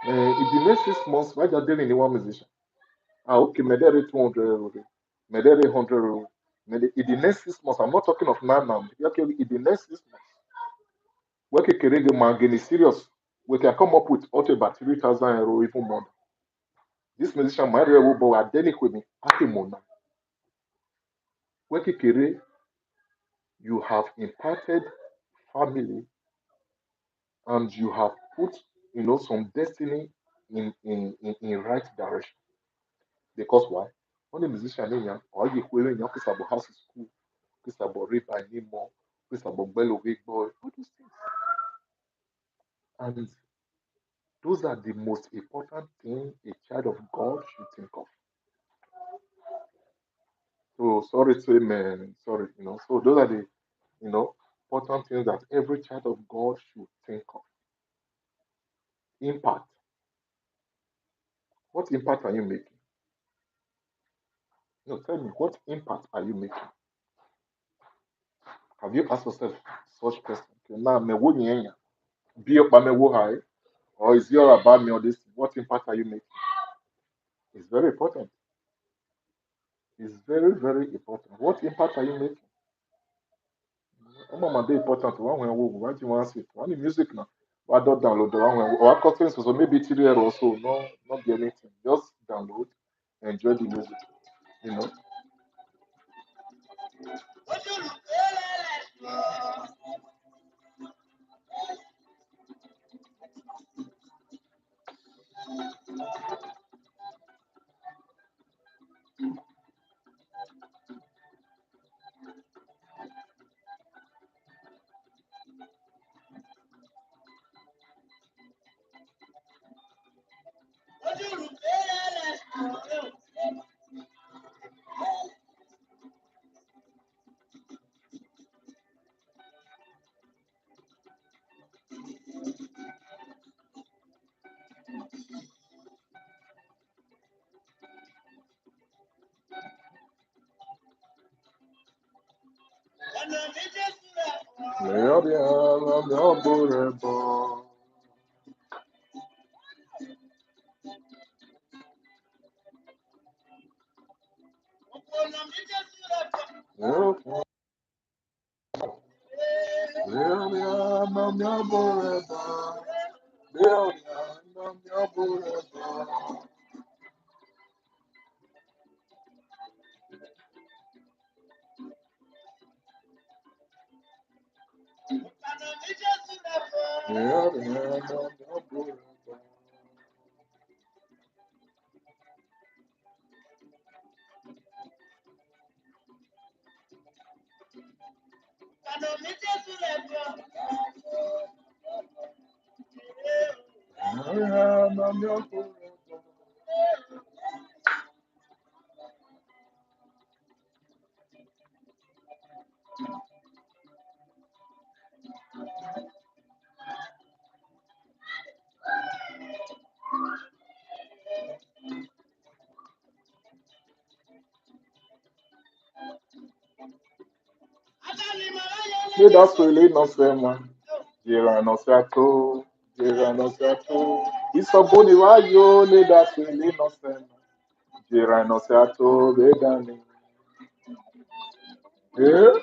In the next 6 months, why just doing one musician? Okay, medere 200 euro, medere 100 euro. In the next 6 months, I'm not talking of now. Okay, in the next 6 months, we can carry the man serious. We can come up with up to about 3,000 euro, even more. This musician, my real boy, are dealing with me. Akimona. We can carry, you have impacted family and you have put, some destiny in right direction. Because why? When the musician in yan, or you when you kiss about house school, kiss about river anymore, kiss about bello big boy, all those things. And those are the most important thing a child of God should think of. So sorry to him, sorry, So those are the, you know, important things that every child of God should think of. Impact. What impact are you making? No, tell me, what impact are you making? Have you asked yourself such question? Okay, now, me wo nyenya, be up me wo high, or is it all about me or this? What impact are you making? It's very important. It's very, very important. What impact are you making? I'm dey important. One when what do you want to say? One the music now. Why don't download the one when or content so maybe 3 years or so. No, not be anything. Just download, enjoy the music. You know. Ṣé that's really not fair, man? Girano Sato, Girano Sato. Isoboni wayo, le that's really not fair, man. Girano Sato, Bedani. Yeah?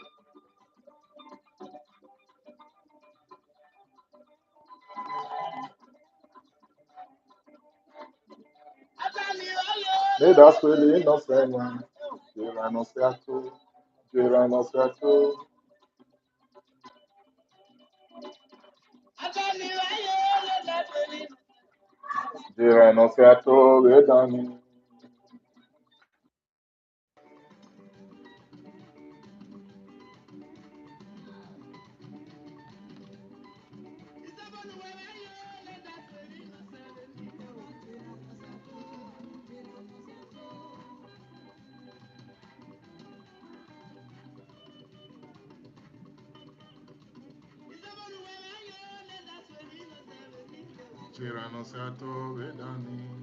Le that's really not fair, man. Girano Sato, Girano Sato. Girano Sato, Bedani. Girano Sato, Bedani.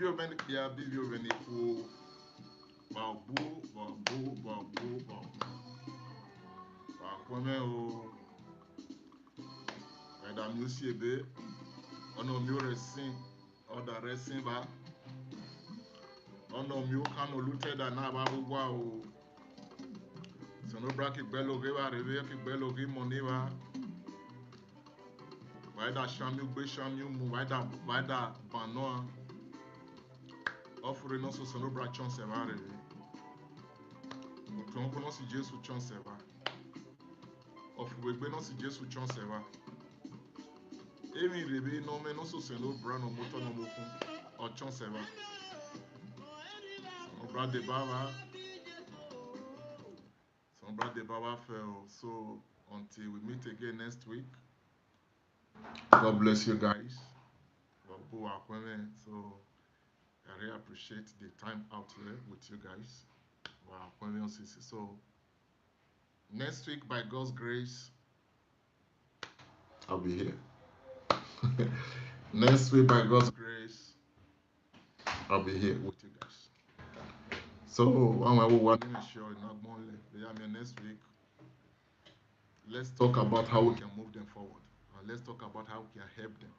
Bibio Vanity, Bibio Vanity, Babu, Babu, Madame Yusiebe, on a mieux racing, or the racing bar, on a mieux can looted and Nababu wow. So no bracket bello give a reveal bello give money. Why that Shamu, Beshamu, why that Banoa, offering us so no bra chance ever. But don't see Jesus chance ever. Of we be not see Jesus chance ever. Emi rebe no me no so se no bra no motor no mokun or chance ever. So no bra de baba. So bra de baba fell. So until we meet again next week. God bless you guys. So I really appreciate the time out here with you guys. Wow, so next week by God's grace, I'll be here. Next week by God's grace, I'll be here with you guys. So I'm want to make sure not only next week. Let's talk about how we can move them forward. And let's talk about how we can help them.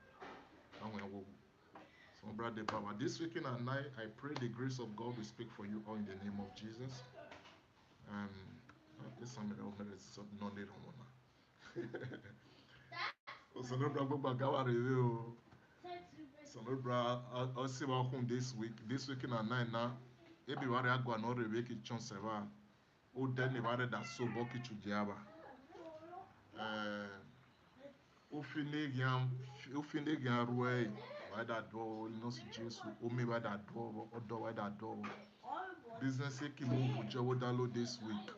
So, brother Baba, this weekend at night, I pray the grace of God will speak for you all in the name of Jesus. This summer, it's not need on. So, no, brother, Gawa review. So, no, brother, I'll see what home this week. This weekend at night now, maybe what I go and not review it chance ever. Oh, then the one that so bulky to Java. Ufinde gyan ruwe why that door no si Jesu ome why that door odo why that door business ki move jowo download this week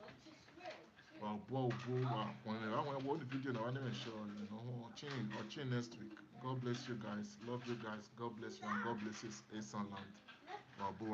wa bo wa when what the video na one make sure you know chin next week. God bless you guys, love you guys, God bless you and God bless his ESAN land wa bo